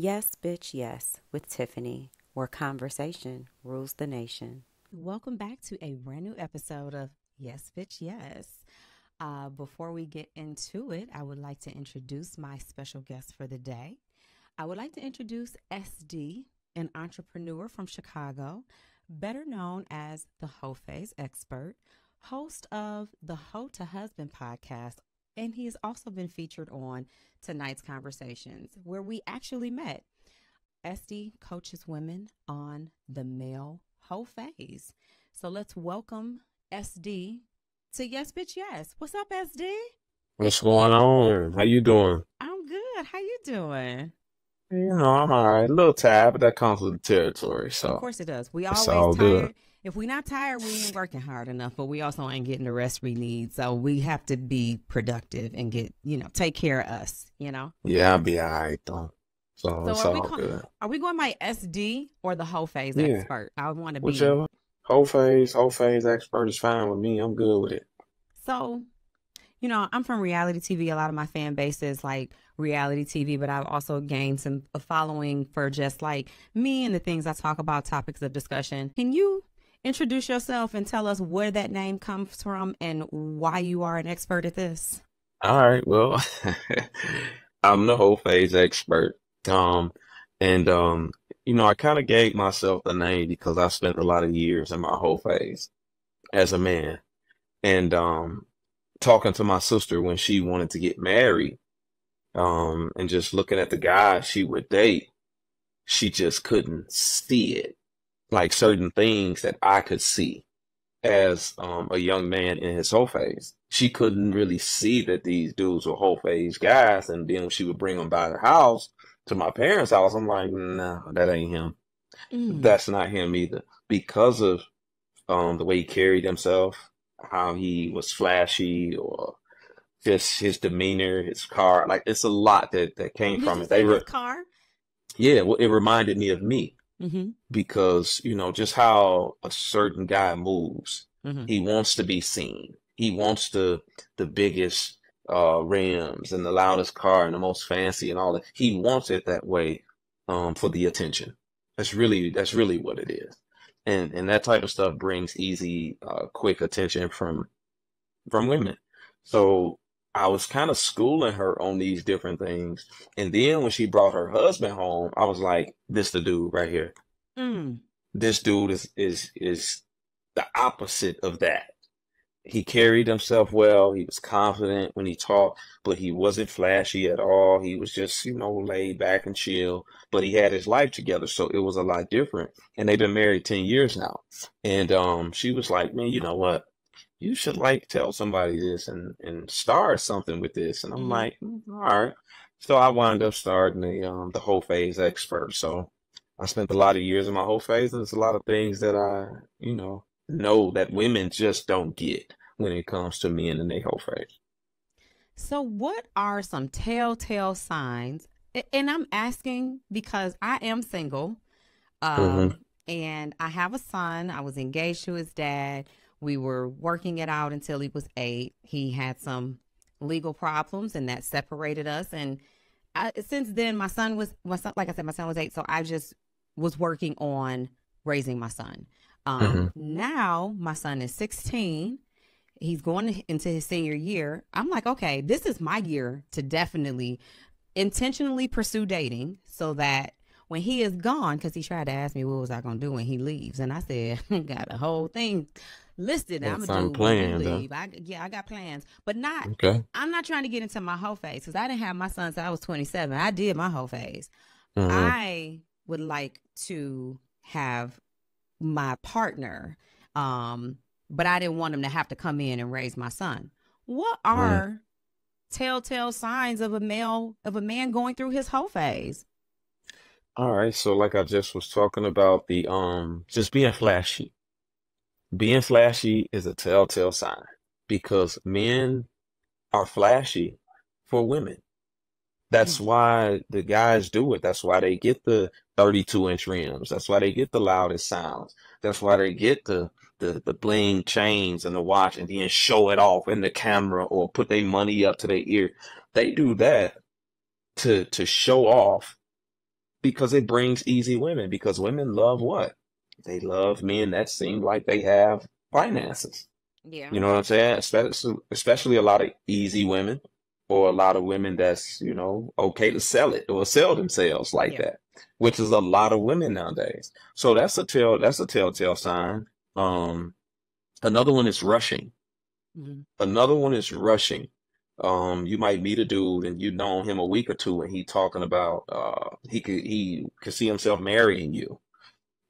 Yes, bitch, yes, with Tiffany, where conversation rules the nation. Welcome back to a brand new episode of Yes, Bitch, Yes. Before we get into it, I would like to introduce my special guest for the day. I would like to introduce SD, an entrepreneur from Chicago, better known as the Hoe Phase Expert, host of the Hoe to Husband podcast, and he has also been featured on tonight's conversations where we actually met. SD coaches women on the male hoe phase. So let's welcome SD to Yes Bitch Yes. What's up, SD? What's going on? How you doing? I'm good. How you doing? I'm all right. A little tired, but that comes with the territory, Of so course it does. We it's always all good. tired. If we not tired, we ain't working hard enough, but we also ain't getting the rest we need. So we have to be productive and take care of us. Yeah, I'll be all right though. So So it's all good. are we going by SD or the whole phase Yeah, expert? I want to be. whichever. Whole phase expert is fine with me. I'm good with it. So I'm from reality TV. A lot of my fan base is like reality TV, but I've also gained some a following for just like me and the things I talk about, topics of discussion. Can you introduce yourself and tell us where that name comes from and why you are an expert at this? All right, well, I'm the whole phase expert. Um, and I kind of gave myself the name because I spent a lot of years in my whole phase as a man. And talking to my sister when she wanted to get married, and just looking at the guys she would date, she just couldn't see it. Like certain things that I could see as a young man in his whole phase. She couldn't really see that these dudes were whole phase guys. And then when she would bring them by the house to my parents' house, I'm like, no, that ain't him. Mm. That's not him either. Because of the way he carried himself, how he was flashy, or just his demeanor, his car. Like it's a lot that came Did from you it. say his car? Yeah, well, it reminded me of me Mm-hmm. because, just how a certain guy moves. Mm-hmm. He wants to be seen. He wants the biggest rims and the loudest car and the most fancy and all that. He wants it that way for the attention. That's really what it is. And that type of stuff brings easy, quick attention from women. So I was kind of schooling her on these different things. And then when she brought her husband home, I was like, this the dude right here. Mm. This dude is the opposite of that. He carried himself well. He was confident when he talked, but he wasn't flashy at all. He was just, laid back and chill, but he had his life together. So it was a lot different. And they've been married 10 years now. And she was like, man, you know what? You should like tell somebody this and start something with this. And I'm Mm-hmm. like, all right. So I wound up starting the whole phase expert. So I spent a lot of years in my whole phase, and there's a lot of things that I, know that women just don't get when it comes to men and their whole phase. So, what are some telltale signs? And I'm asking because I am single, Hmm. and I have a son. I was engaged to his dad. We were working it out until he was 8. He had some legal problems, and that separated us. And since then, my son, like I said, my son was 8, so I just was working on raising my son. Hmm. Now my son is 16. He's going into his senior year. I'm like, okay, this is my year to definitely intentionally pursue dating so that when he is gone, because he tried to ask me what was I going to do when he leaves. And I said, I got a whole thing listed that I'm Got going to do something when you planned, huh? leave. I got plans, but not, Okay. I'm not trying to get into my whole phase because I didn't have my son until I was 27. I did my whole phase. Hmm. I would like to have my partner, um, but I didn't want him to have to come in and raise my son. What Hmm. are telltale signs of a man going through his whole phase? All right. So like I just was talking about the just being flashy. Being flashy is a telltale sign because men are flashy for women. That's Mm. why the guys do it. That's why they get the 32-inch rims. That's why they get the loudest sounds. That's why they get the bling chains and the watch and then show it off in the camera or put their money up to their ear. They do that to show off because it brings easy women, because women love what? They love men that seem like they have finances. Yeah. You know what I'm saying? Especially a lot of easy women or a lot of women that's, okay to sell it or sell themselves like Yeah. that, which is a lot of women nowadays. So that's a telltale sign. Um, Another one is rushing. Mhm. Another one is rushing. You might meet a dude and you've known him a week or two and he talking about he could see himself marrying you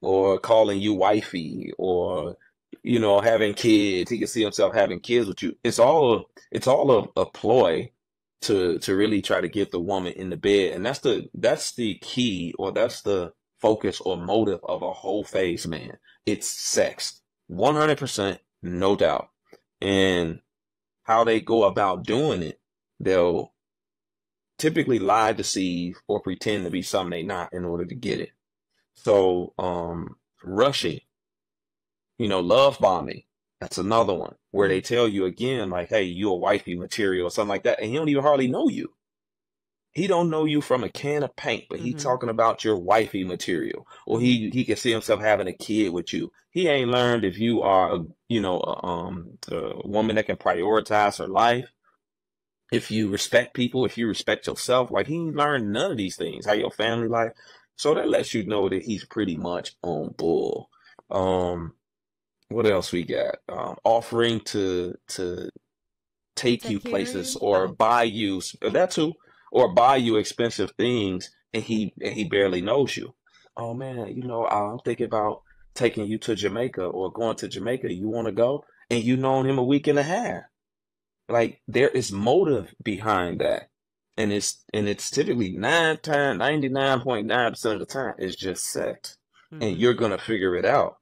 or calling you wifey or having kids. He can see himself having kids with you. It's all a ploy to really try to get the woman in the bed. And that's the key, or that's the focus or motive of a whole phase man. It's sex. 100%, no doubt. And how they go about doing it, they'll typically lie, deceive, or pretend to be something they not in order to get it. So, rushing, love bombing. That's another one where they Mhm. tell you again, like, hey, you a wifey material or something like that. And he don't even hardly know you. He don't know you from a can of paint, but he Mhm. talking about your wifey material, or Mhm. he can see himself having a kid with you. He ain't learned if you are a woman that can prioritize her life, if you respect people, if you respect yourself. Like he ain't learned none of these things. How your family life. So that lets you know that he's pretty much on bull. Um, what else we got? Offering to take you Take care of places you. or Oh. buy you that too, or buy you expensive things, and he barely knows you. Oh man, I'm thinking about taking you to Jamaica or going to Jamaica. You want to go? And you known him a week and a half. Like there is motive behind that. And it's typically 99.9% of the time it's just sex. And Mhm. you're gonna figure it out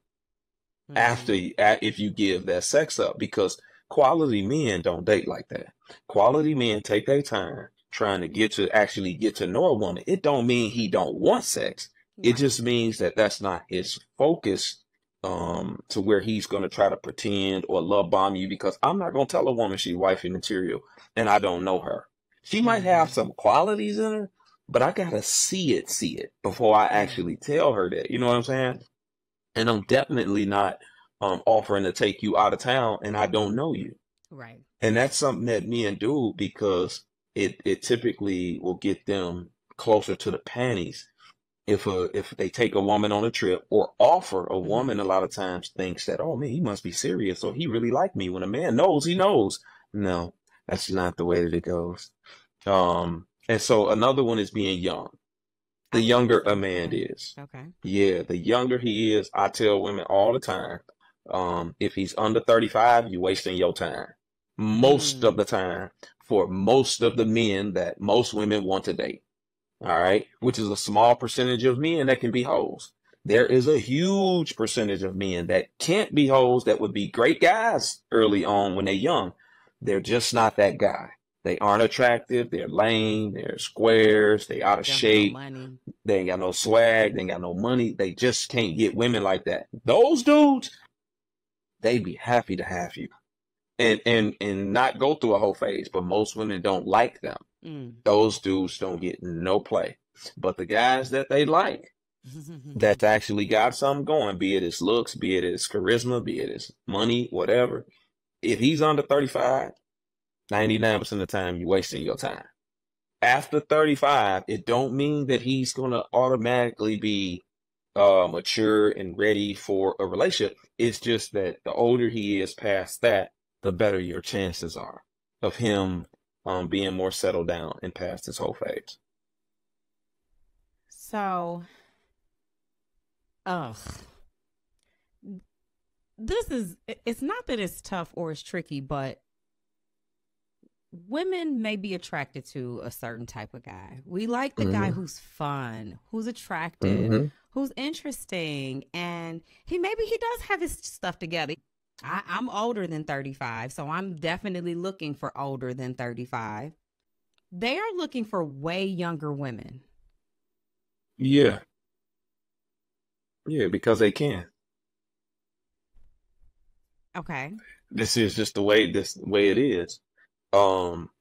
Mhm. after if you give that sex up, because quality men don't date like that. Quality men take their time trying to actually get to know a woman. It don't mean he don't want sex. It Right. just means that that's not his focus, to where he's going to try to pretend or love bomb you, because I'm not going to tell a woman she's wifey material and I don't know her. She might have Mhm. some qualities in her, but I got to see it before I Mhm. actually tell her that. You know what I'm saying? And I'm definitely not offering to take you out of town and I don't know you. Right. And that's something that men do because it typically will get them closer to the panties. If they take a woman on a trip or offer a Mhm. woman, a lot of times thinks that, oh man, he must be serious or he really like me. When a man knows, he knows. No, that's not the way that it goes. And so another one is being young. I The was gonna younger a say. man Okay. is. Okay. Yeah, the younger he is, I tell women all the time, if he's under 35, you're wasting your time. Most of Mm. the time, for most of the men that most women want to date. All right. Which is a small percentage of men that can be hoes. There is a huge percentage of men that can't be hoes that would be great guys early on when they're young. They're just not that guy. They aren't attractive. They're lame. They're squares. They out of They don't have no shape. money. They ain't got no swag. They ain't got no money. They just can't get women like that. Those dudes, they be happy to have you and not go through a whole phase. But most women don't like them. Mm. Those dudes don't get no play. But the guys that they like, that's actually got something going, be it his looks, be it his charisma, be it his money, whatever. If he's under 35, 99% of the time you're wasting your time. After 35, it don't mean that he's going to automatically be mature and ready for a relationship. It's just that the older he is past that, the better your chances are of him being more settled down and past his whole phase. So, ugh, it's not that it's tough or it's tricky, but women may be attracted to a certain type of guy. We like the guy Hmm. who's fun, who's attractive, Hmm. who's interesting, and he does have his stuff together. I'm older than 35, so I'm definitely looking for older than 35. They are looking for way younger women. Yeah, yeah, because they can. Okay. This is just the way it is.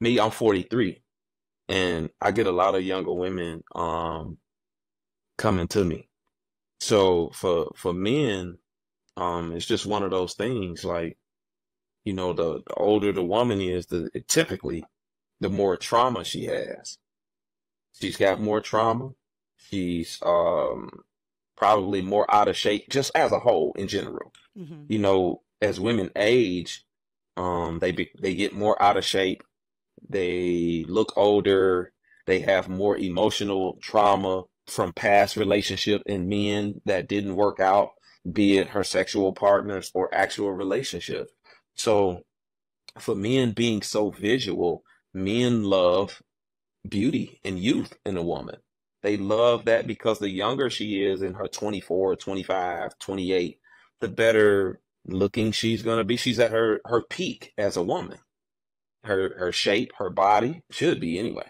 Me, I'm 43, and I get a lot of younger women. coming to me. So for men, it's just one of those things. Like, you know, the older the woman is, typically the more trauma she has. She's got more trauma. She's probably more out of shape, just as a whole in general. Mm-hmm. You know, as women age, they get more out of shape. They look older. They have more emotional trauma from past relationship and men that didn't work out, be it her sexual partners or actual relationships. So for men being so visual, men love beauty and youth in a woman. They love that because the younger she is in her 24, 25, 28, the better looking she's going to be. She's at her peak as a woman. Her shape, her body should be anyway,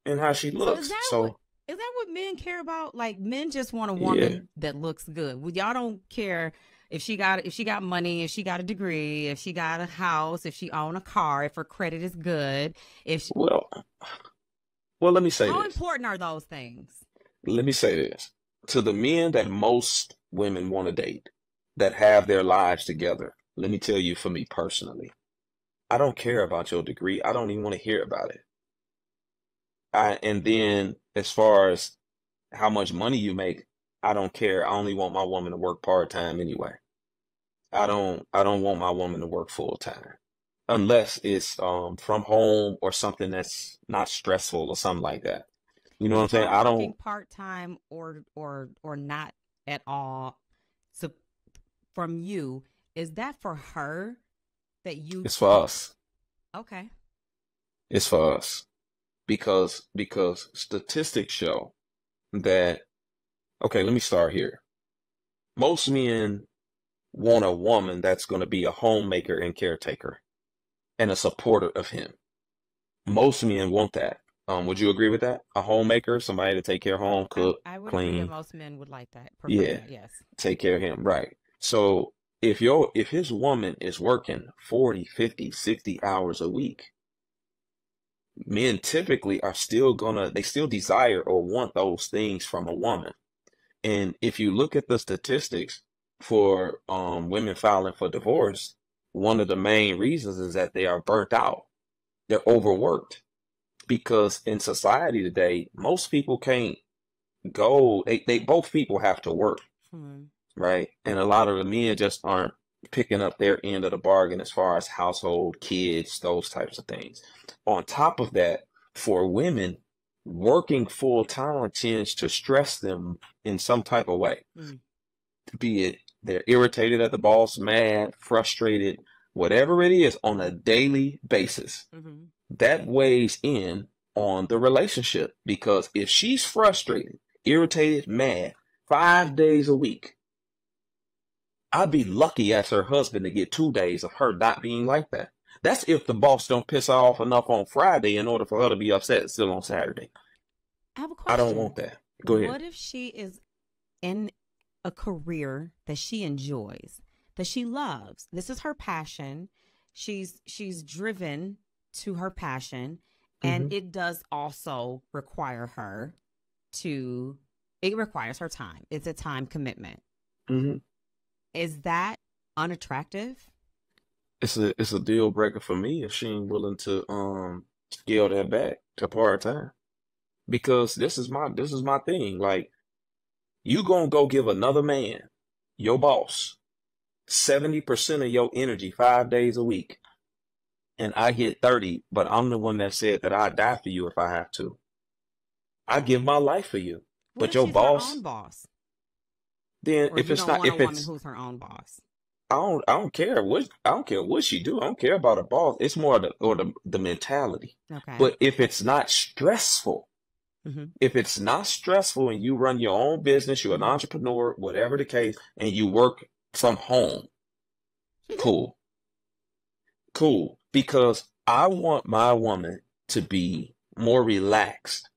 and how she So looks. So is that what men care about? Like, men just want a yeah, woman that looks good. Well, y'all don't care if she got money, if she got a degree, if she got a house, if she own a car, if her credit is good, if she, well, well, let me say how this. important are those things? Let me say this. To the men that most women want to date, that have their lives together, let me tell you, for me personally, I don't care about your degree. I don't even want to hear about it. And then as far as how much money you make, I don't care. I only want my woman to work part-time anyway. I don't want my woman to work full-time unless it's from home or something that's not stressful or something like that. You know what I'm Is saying? her I working don't. part-time or not at all? So from you, is that for her that you It's for us. okay? It's for us because statistics show that. Okay, let me start here. Most men want a woman that's going to be a homemaker and caretaker and a supporter of him. Most men want that. Would you agree with that? A homemaker, somebody to take care of home, cook, I would agree that clean, most men would like that, prefer yeah, that, yes. take care of him, right? So if his woman is working 40, 50, 60 hours a week, men typically are still they still desire or want those things from a woman. And if you look at the statistics for women filing for divorce, one of the main reasons is that they are burnt out. They're overworked because in society today, most people can't they both people have to work, Hmm. right? And a lot of the men just aren't picking up their end of the bargain as far as household, kids, those types of things. On top of that, for women, working full time tends to stress them in some type of way. Mm. Be it they're irritated at the boss, mad, frustrated, whatever it is on a daily basis. Mm-hmm. That weighs in on the relationship because if she's frustrated, irritated, mad 5 days a week, I'd be lucky as her husband to get 2 days of her not being like that. That's if the boss don't piss her off enough on Friday in order for her to be upset still on Saturday. I have a I don't question. want that. Go ahead. What if she is in a career that she enjoys, that she loves? This is her passion. She's driven to her passion, and Hmm. it does also require her to it requires her time. It's a time commitment. Hmm. Is that unattractive? It's a deal breaker for me if she ain't willing to scale that back to part time. Because this is my thing. Like, you gonna go give another man, your boss, 70% of your energy 5 days a week, and I get 30, but I'm the one that said that I'd die for you if I have to. I give my life for you. What But if your she's her boss, own boss? then Or if you it's don't not, want a if woman it's, who's her own boss? I don't care what she do. I don't care about a boss. It's more the mentality. Okay. But if it's not stressful, Mm-hmm. if it's not stressful and you run your own business, you're an Mm-hmm. entrepreneur, whatever the case, and you work from home, cool, cool. Because I want my woman to be more relaxed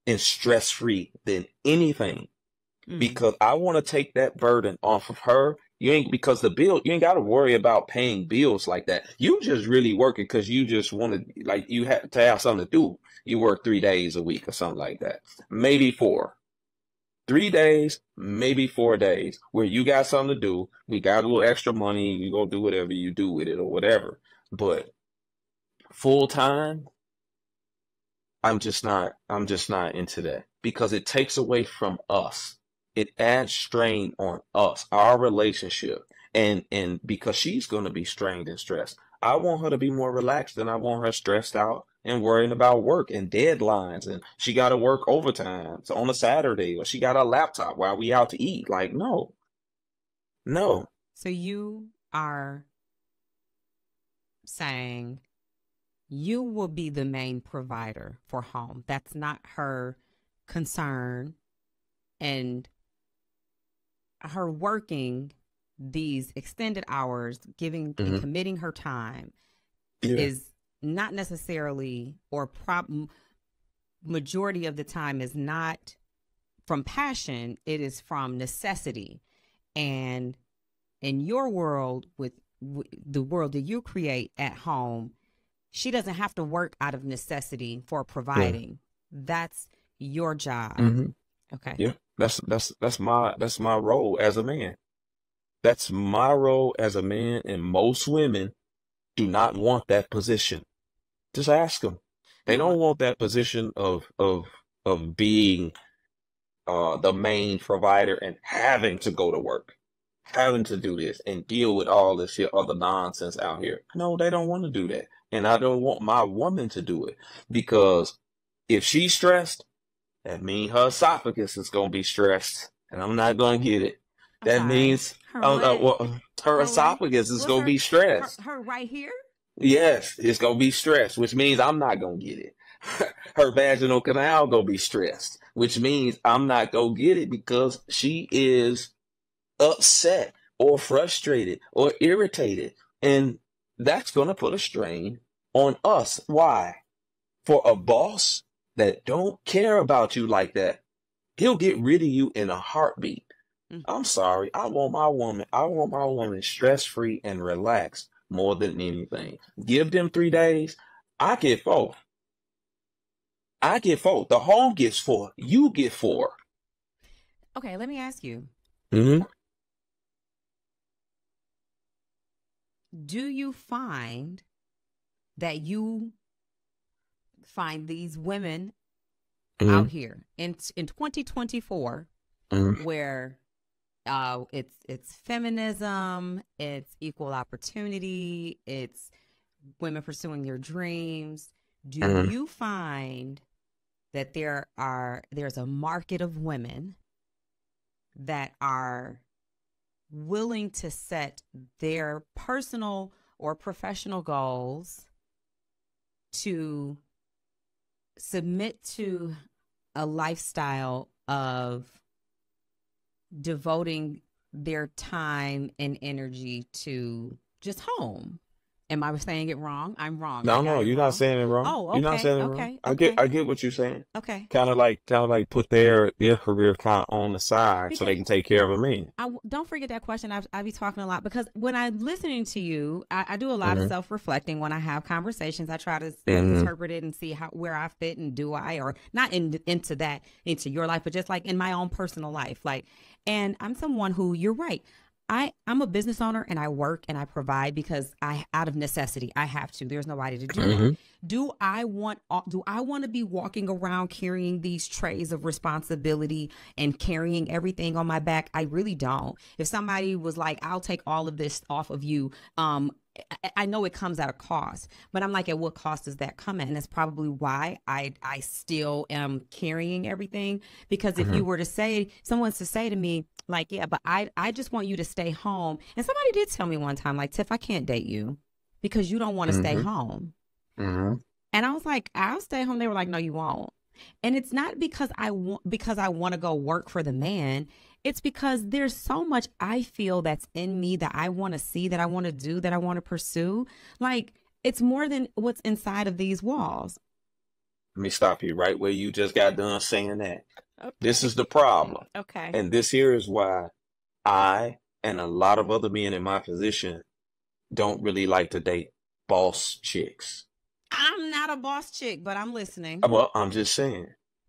and stress free than anything. Mm-hmm. Because I want to take that burden off of her. Because you ain't got to worry about paying bills like that. You just really working because you just want to, like, you have to have something to do. You work 3 days a week or something like that, maybe four. 3 days, maybe 4 days, where you got something to do. We got a little extra money. You go do whatever you do with it or whatever. But full time, I'm just not into that because it takes away from us. It adds strain on us, our relationship. And because she's going to be strained and stressed. I want her to be more relaxed than I want her stressed out and worrying about work and deadlines and she got to work overtime on a Saturday or she got a laptop while we out to eat. Like, no. No. So you are saying you will be the main provider for home. That's not her concern. And her working these extended hours, giving and committing her time is not necessarily, or majority of the time is not from passion. It is from necessity. And in your world, with the world that you create at home, she doesn't have to work out of necessity for providing. That's your job. Okay. Yeah. That's my role as a man. That's my role as a man, and most women do not want that position. Just ask them. They don't want that position of being the main provider and having to go to work, having to do this and deal with all this other nonsense out here. No, they don't want to do that. And I don't want my woman to do it, because if she's stressed, that means her esophagus is going to be stressed, and I'm not going to get it. That means her esophagus is going to be stressed. Her right here? Yes, it's going to be stressed, which means I'm not going to get it. Her vaginal canal going to be stressed, which means I'm not going to get it because she is upset or frustrated or irritated. And that's going to put a strain on us. Why? For a boss that don't care about you like that, he'll get rid of you in a heartbeat. I'm sorry. I want my woman stress-free and relaxed more than anything. Give them 3 days. I get 4. The home gets 4. You get 4. Okay, let me ask you. Do you find that you find these women out here in 2024 where it's feminism, it's equal opportunity, it's women pursuing their dreams? Do you find that there's a market of women that are willing to set their personal or professional goals to submit to a lifestyle of devoting their time and energy to just home? Am I saying it wrong? I'm wrong. No, you're not saying it wrong. Oh, okay. You're not saying it wrong. I get what you're saying. Okay. Kind of like put their career kind of on the side so they can take care of a man. Don't forget that question. I be talking a lot because when I'm listening to you, I do a lot of self-reflecting when I have conversations. I try to interpret it and see where I fit and do I, or not into your life, but just like in my own personal life. And I'm someone who, you're right, I'm a business owner and I work and I provide because out of necessity, I have to. There's nobody to do it. Do I want to be walking around carrying these trays of responsibility and carrying everything on my back? I really don't. If somebody was like, I'll take all of this off of you, I know it comes at a cost, but I'm like, at what cost does that come at? And that's probably why I still am carrying everything. Because if you were to say, someone's to say to me, like, yeah, but I just want you to stay home. And somebody did tell me one time, like, Tiff, I can't date you because you don't want to stay home. And I was like, I'll stay home. They were like, no, you won't. And it's not because I want to go work for the man. It's because there's so much I feel that's in me that I want to see, that I want to do, that I want to pursue. Like, it's more than what's inside of these walls. Let me stop you right where you just got done saying that. Okay. This is the problem. Okay. And this here is why I and a lot of other men in my position don't really like to date boss chicks. I'm not a boss chick, but I'm listening. Well, I'm just saying.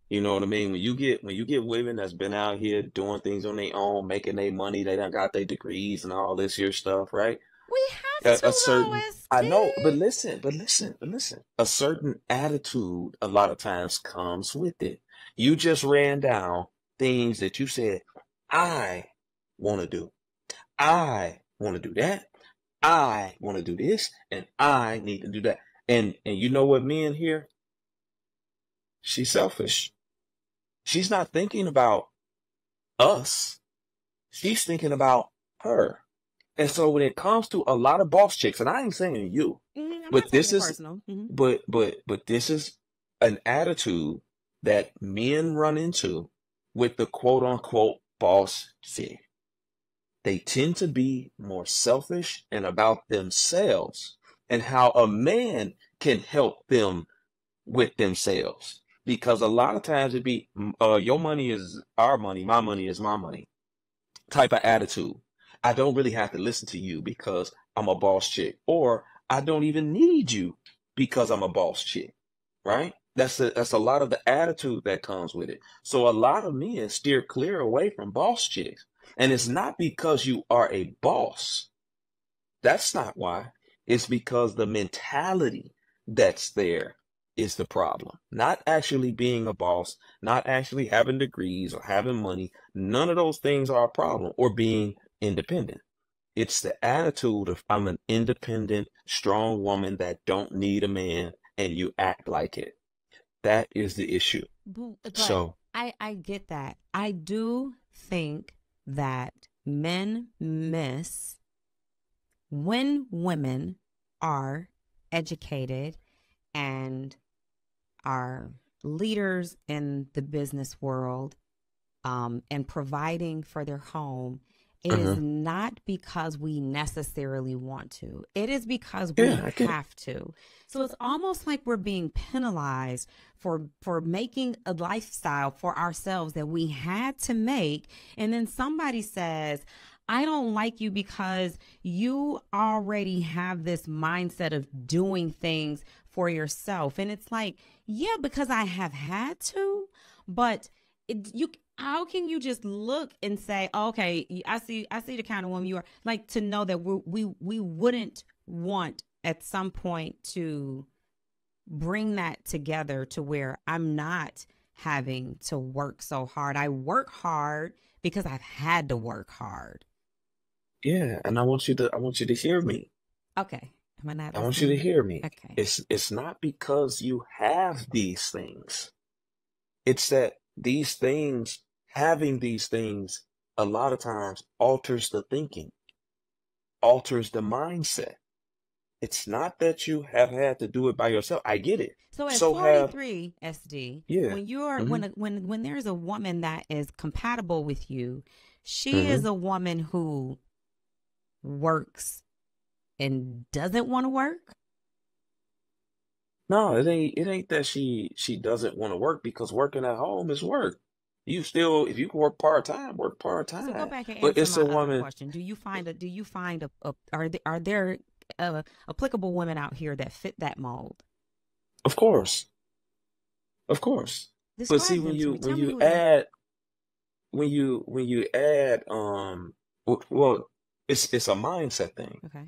You know what I mean? When you get women that's been out here doing things on their own, making their money, they done got their degrees and all this here stuff, right? We have A to though, certain, I SD. know, but listen. A certain attitude a lot of times comes with it. You just ran down things that you said, I want to do. I want to do that. I want to do this, and I need to do that. And you know what, men here? She's selfish. She's not thinking about us. She's thinking about her. And so when it comes to a lot of boss chicks, and I ain't saying you, I'm but not taking this it is personal. Mm-hmm. but this is an attitude that men run into with the quote unquote boss chick. They tend to be more selfish and about themselves and how a man can help them with themselves. Because a lot of times it be your money is our money, my money is my money type of attitude. I don't really have to listen to you because I'm a boss chick, or I don't even need you because I'm a boss chick, right? That's a lot of the attitude that comes with it. So a lot of men steer clear away from boss chicks, and it's not because you are a boss. That's not why. It's because the mentality that's there is the problem. Not actually being a boss, not actually having degrees or having money. None of those things are a problem, or being independent. It's the attitude of I'm an independent, strong woman that don't need a man, and you act like it. That is the issue. But So, I get that. I do think that men miss when women are educated and are leaders in the business world, and providing for their home. It is uh not because we necessarily want to. It is because we yeah, I get it. have to. So it's almost like we're being penalized for making a lifestyle for ourselves that we had to make, and then somebody says, I don't like you because you already have this mindset of doing things for yourself. And it's like, yeah, because I have had to, but you, how can you just look and say, oh, okay, I see the kind of woman you are, like, to know that we wouldn't want at some point to bring that together to where I'm not having to work so hard. I work hard because I've had to work hard. Yeah, and I want you to hear me. Okay. Am I not I want you to listening? hear me. Okay. It's not because you have these things. It's that having these things, a lot of times alters the thinking, alters the mindset. It's not that you have had to do it by yourself. I get it. So at So have, 43, SD, yeah. when you're hmm when there's a woman that is compatible with you, she is hmm a woman who works and doesn't want to work. No, it ain't that she doesn't want to work, because working at home is work. You still, if you can work part So go time. back and But answer it's my a other woman, question. Do you find are there applicable women out here that fit that mold? of course, of course. But see, Describe when them to you me. when Tell me you who they are. add when you add well, it's a mindset thing. Okay.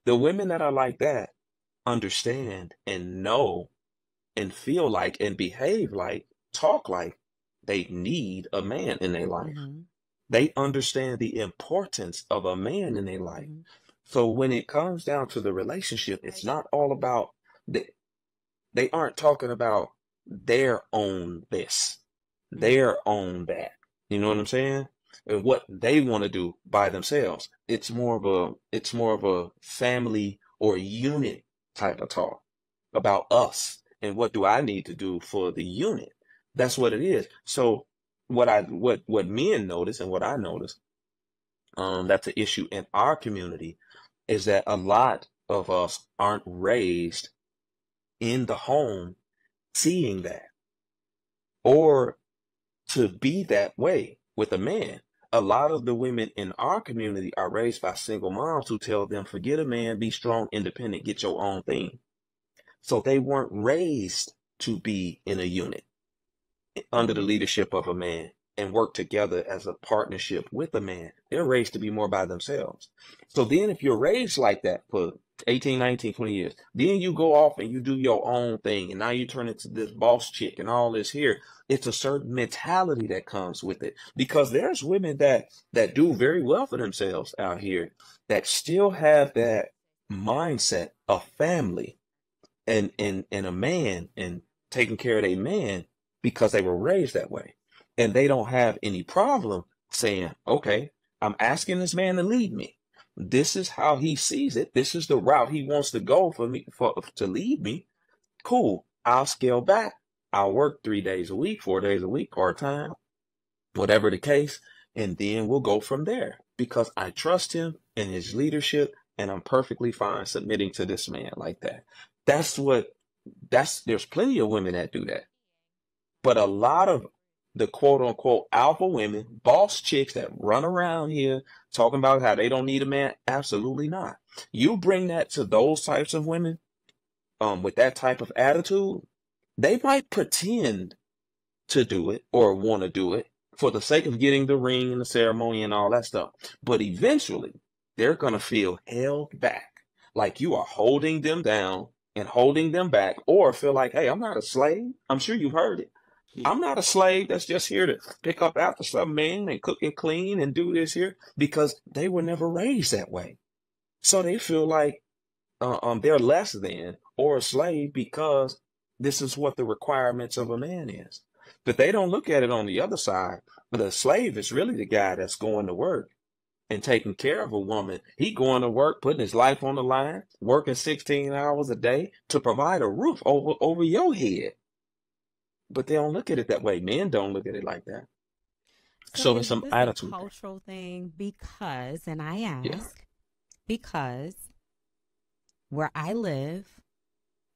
The women that are like that understand and know and feel like and behave like, talk like they need a man in their life. Mm-hmm. They understand the importance of a man in their life. Mm-hmm. So when it comes down to the relationship, it's not all about the, they aren't talking about their own this, Mm-hmm. their own that. You know what I'm saying? And what they want to do by themselves. It's more of a family or unit type of talk about us and what do I need to do for the unit. That's what it is. So what men notice and what I notice, that's an issue in our community, is that a lot of us aren't raised in the home seeing that, or to be that way with a man. A lot of the women in our community are raised by single moms who tell them, forget a man, be strong, independent, get your own thing. So they weren't raised to be in a unit. under the leadership of a man and work together as a partnership with a man. They're raised to be more by themselves. So then if you're raised like that for 18, 19, 20 years, then you go off and you do your own thing. And now you turn into this boss chick and all this here. It's a certain mentality that comes with it, because there's women that do very well for themselves out here that still have that mindset of family and a man and taking care of a man because they were raised that way. And they don't have any problem saying, okay, I'm asking this man to lead me. This is how he sees it. This is the route he wants to go for me to lead me. Cool. I'll scale back. I'll work 3 days a week, 4 days a week, part time, whatever the case. And then we'll go from there because I trust him and his leadership, and I'm perfectly fine submitting to this man like that. There's plenty of women that do that. But a lot of the quote unquote alpha women, boss chicks that run around here talking about how they don't need a man, absolutely not. You bring that to those types of women, with that type of attitude, they might pretend to do it or want to do it for the sake of getting the ring and the ceremony and all that stuff. But eventually, they're going to feel held back, like you are holding them down and holding them back, or feel like, hey, I'm not a slave. I'm sure you've heard it. I'm not a slave that's just here to pick up after some man and cook and clean and do this here, because they were never raised that way. So they feel like they're less than or a slave because this is what the requirements of a man is. But they don't look at it on the other side. But a slave is really the guy that's going to work and taking care of a woman. He going to work, putting his life on the line, working 16 hours a day to provide a roof over your head. But they don't look at it that way. Men don't look at it like that. So it's some attitude. A cultural thing? Because, and I ask, Yeah. because where I live,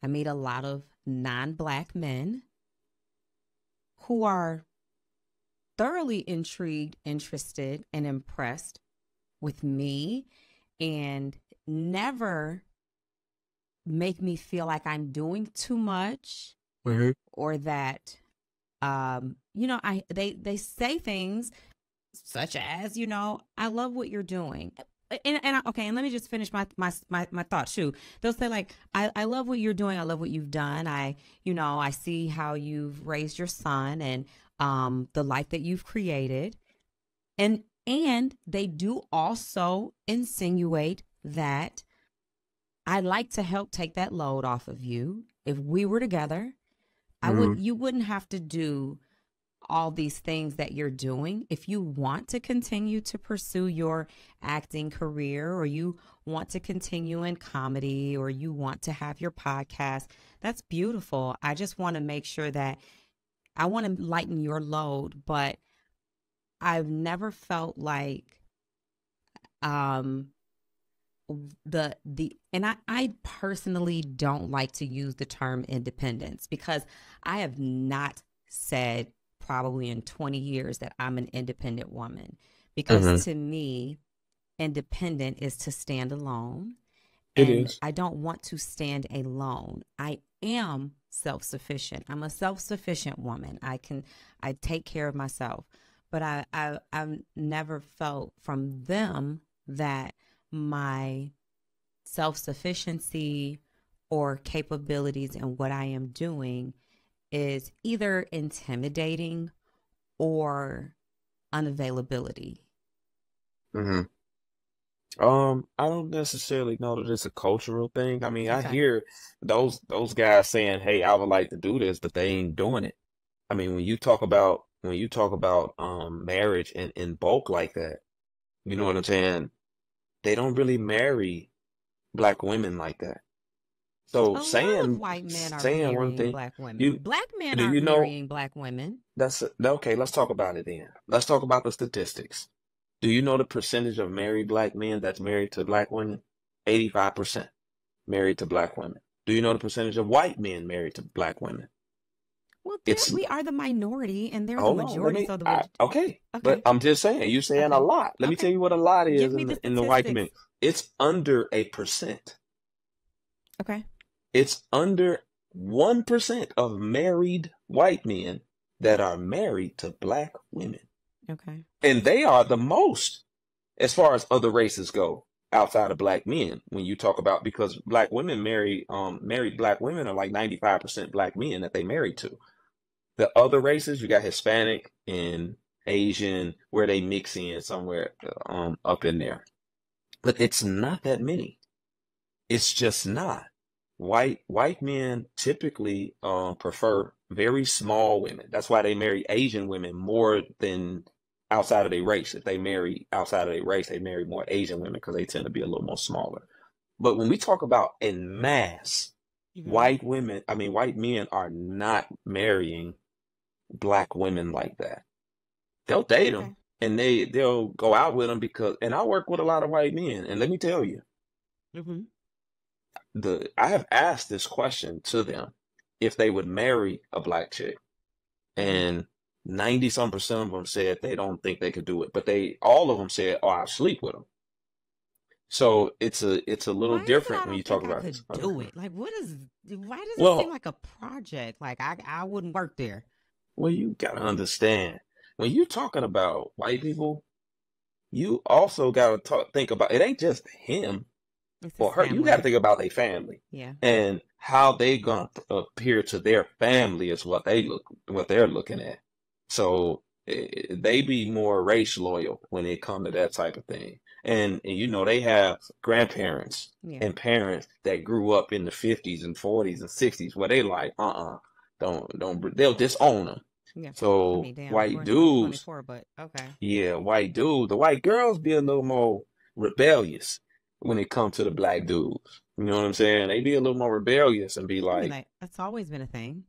I meet a lot of non-Black men who are thoroughly intrigued, interested, and impressed with me, and never make me feel like I'm doing too much, or that, they say things such as, I love what you're doing. And let me just finish my thought too. They'll say like, I love what you're doing. I love what you've done. I see how you've raised your son and the life that you've created. And they do also insinuate that I'd like to help take that load off of you. If we were together, you wouldn't have to do all these things that you're doing. If you want to continue to pursue your acting career, or you want to continue in comedy, or you want to have your podcast, that's beautiful. I just want to make sure that I want to lighten your load, but I've never felt like and I personally don't like to use the term independence, because I have not said probably in 20 years that I'm an independent woman, because to me, independent is to stand alone. And I don't want to stand alone. I am self-sufficient. I'm a self-sufficient woman. I take care of myself. But I've never felt from them that my self-sufficiency or capabilities in what I am doing is either intimidating or unavailability. I don't necessarily know that it's a cultural thing. I mean, I hear those guys saying, "Hey, I would like to do this," but they ain't doing it. I mean, when you talk about marriage in bulk like that, you know what I'm saying? They don't really marry Black women like that. So lot of white men are saying one marrying thing, Black women. Black men do aren't you know marrying Black women. that's okay? Let's talk about it then. Let's talk about the statistics. Do you know the percentage of married Black men that's married to Black women? 85% married to Black women. Do you know the percentage of white men married to Black women? Well, we are the minority, and they're the Hold on, majority. okay, but I'm just saying, you're saying a lot. Let me tell you what a lot is in the white community. It's under 1%. Okay. It's under 1% of married white men that are married to black women. Okay. And they are the most as far as other races go outside of black men. When you talk about, because black women married black women are like 95% black men that they married to. The other races, you got Hispanic and Asian, where they mix in somewhere up in there. But it's not that many. It's just not. White men typically prefer very small women. That's why they marry Asian women more than outside of their race. If they marry outside of their race, they marry more Asian women because they tend to be a little more smaller. But when we talk about en masse, white men are not marrying black women like that. They'll date Okay. them and they'll go out with them and I work with a lot of white men, and let me tell you, Mm-hmm. I have asked this question to them if they would marry a black chick, and 90 some percent of them said they don't think they could do it, but all of them said, "Oh, I'll sleep with them." So it's a little Why is it different I when you don't talk think I about could this. do it? Like, why does it seem Well, like a project? Like, I wouldn't work there. well, you gotta understand, when you're talking about white people, you also gotta think about, it ain't just him It's his or her. You gotta family. think about their family Yeah. and how they gonna appear to their family is what they're looking at. So they be more race loyal when it come to that type of thing. And they have grandparents Yeah. and parents that grew up in the 50s and 40s and 60s where they like, don't, they'll disown them. Yeah. I So mean, damn, we're white in dudes, 2024, but okay. yeah, the white girls be a little more rebellious when it comes to the black dudes. You know what I'm saying? They be a little more rebellious and be I mean, like, like, that's always been a thing.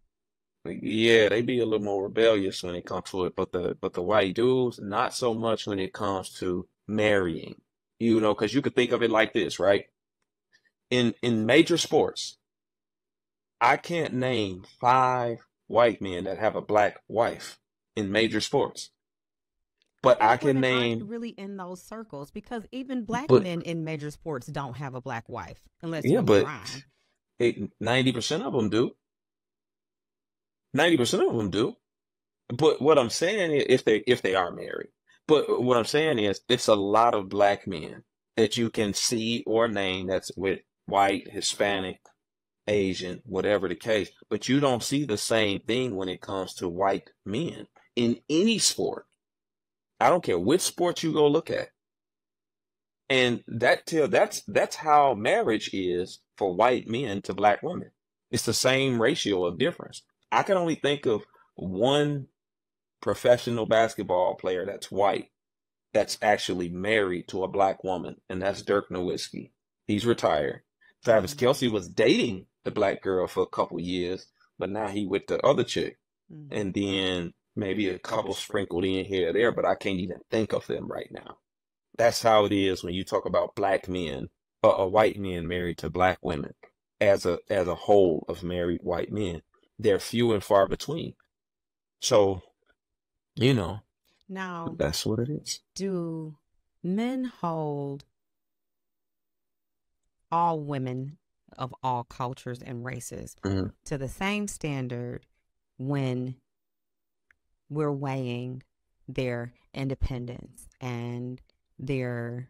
yeah, they be a little more rebellious when it comes to it. But the white dudes, not so much when it comes to marrying. Because you could think of it like this, right? In major sports, I can't name 5 white men that have a black wife in major sports. But Black I can women aren't name, really in those circles because even black but men in major sports don't have a black wife unless yeah, you're but LeBron. 90% of them do. 90% of them do. But what I'm saying is, if they are married, but what I'm saying is, it's a lot of black men that you can see or name that's with white, Hispanic, Asian, whatever the case. But you don't see the same thing when it comes to white men in any sport. I don't care which sport you go look at. And that's how marriage is for white men to black women. It's the same ratio of difference. I can only think of one professional basketball player that's white that's actually married to a black woman, and that's Dirk Nowitzki. He's retired. Travis Mm-hmm. Kelce was dating the black girl for a couple years, but now he with the other chick. Mm-hmm. And then maybe a couple sprinkled in here or there, but I can't even think of them right now. That's how it is when you talk about black men or white men married to black women. As a whole of married white men, they're few and far between. So, you know, Now, that's what it is. do men hold all women of all cultures and races Mhm. to the same standard when we're weighing their independence and their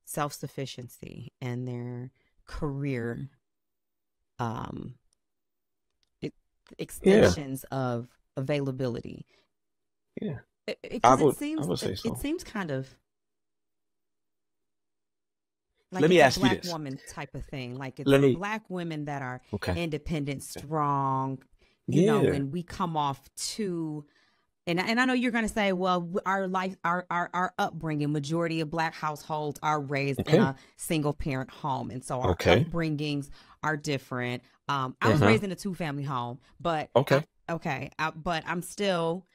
self-sufficiency and their career um, Yeah, extensions of availability? yeah. I Because would I would say it so. seems kind of like Let me it's a ask you black this. woman type of thing. Like it's Let me black women that are Okay. independent, strong, Yeah. and we come off too. And I know you're going to say, well, our life, our upbringing, majority of black households are raised in Okay. a single parent home. And so our Okay. upbringings are different. I was Uh-huh. raised in a 2-family home, but Okay. but I'm still,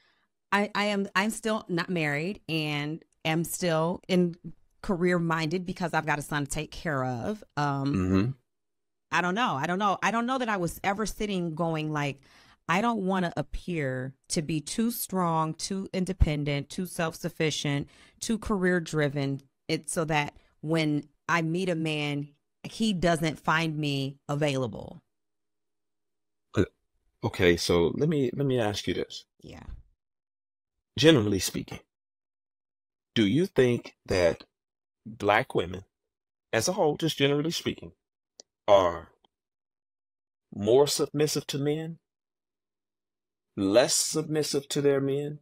I'm still not married and am still in career minded because I've got a son to take care of. Mm-hmm. I don't know. I don't know that I was ever sitting going like, I don't want to appear to be too strong, too independent, too self-sufficient, too career driven. It's so that when I meet a man, he doesn't find me available. Okay, so let me ask you this. Yeah. Generally speaking, do you think that black women, as a whole, just generally speaking, are more submissive to men, less submissive to their men,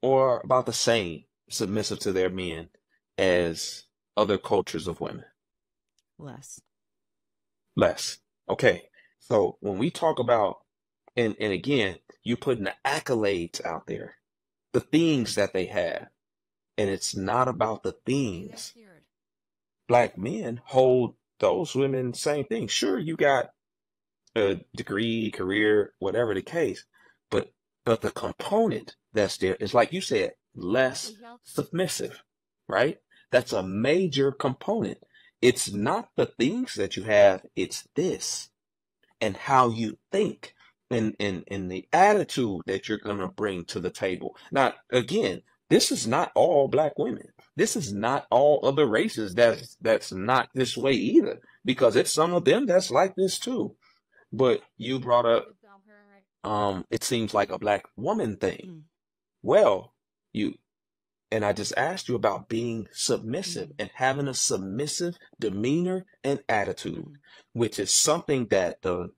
or about the same submissive to their men as other cultures of women? Less. Less. Okay. So when we talk about, and again, you putting the accolades out there, the things that they have, and it's not about the things. Black men hold those women same thing. Sure, you got a degree, career, whatever the case, but the component that's there is like you said, less submissive, right? That's a major component. It's not the things that you have, it's this and how you think and the attitude that you're going to bring to the table. Now, again, this is not all black women. This is not all other races that's not this way either, because it's some of them that's like this too. But you brought up, it seems like a black woman thing. Mm. Well, you and I just asked you about being submissive and having a submissive demeanor and attitude, which is something that the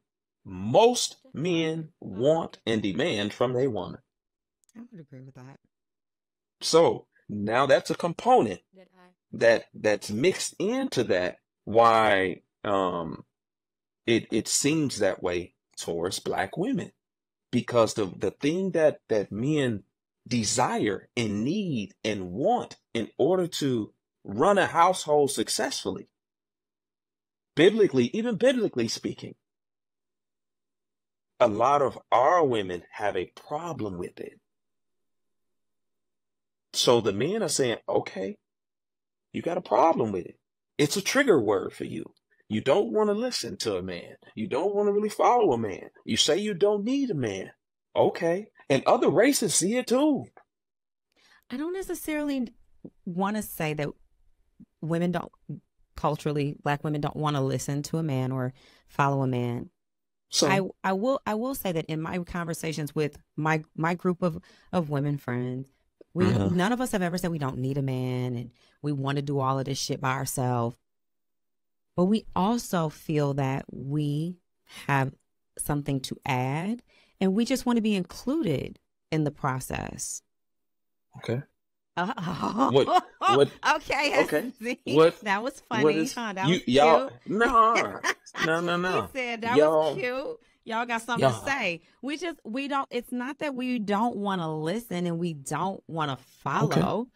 most men want and demand from a woman. I would agree with that. So now that's a component that's mixed into that. Why it seems that way towards black women, because the thing that men desire and need and want in order to run a household successfully, even biblically speaking, a lot of our women have a problem with it. So the men are saying, okay, you got a problem with it. It's a trigger word for you. You don't want to listen to a man. You don't want to really follow a man. You say you don't need a man. Okay. And other races see it too. I don't necessarily want to say that women don't, culturally, black women don't want to listen to a man or follow a man. So I will say that in my conversations with my group of women friends, none of us have ever said we don't need a man and we want to do all of this shit by ourselves. But we also feel that we have something to add and we just want to be included in the process. okay. Oh. What Okay. okay. See? What That was funny. what is Huh? That you was y'all cute. no He said that y'all was cute. Y'all got something to y'all say. We don't, it's not that we don't want to listen and we don't want to okay. follow.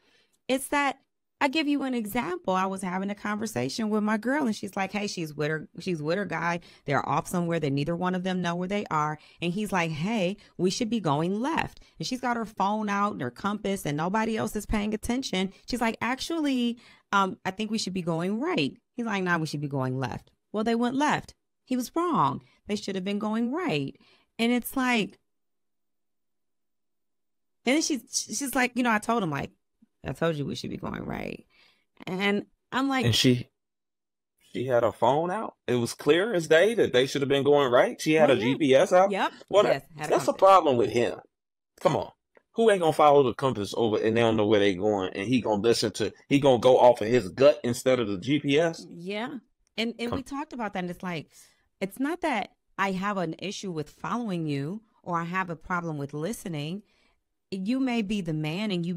It's that I give you an example. I was having a conversation with my girl and she's like, hey, she's with her guy. They're off somewhere that neither one of them know where they are. And he's like, hey, we should be going left. And she's got her phone out and her compass and nobody else is paying attention. She's like, actually, I think we should be going right. He's like, nah, we should be going left. Well, they went left. He was wrong. They should have been going right. And it's like, and then she's like, I told him, like, I told you we should be going right. And I'm like, And she had her phone out. It was clear as day that they should have been going right. She had a GPS out. Yep. Well, Yes. Had a that's a compass. problem with him. Come on. Who ain't gonna follow the compass over and they don't know where they going and he gonna go off of his gut instead of the GPS? Yeah. And we talked about that, and it's like, it's not that I have an issue with following you or I have a problem with listening. You may be the man and you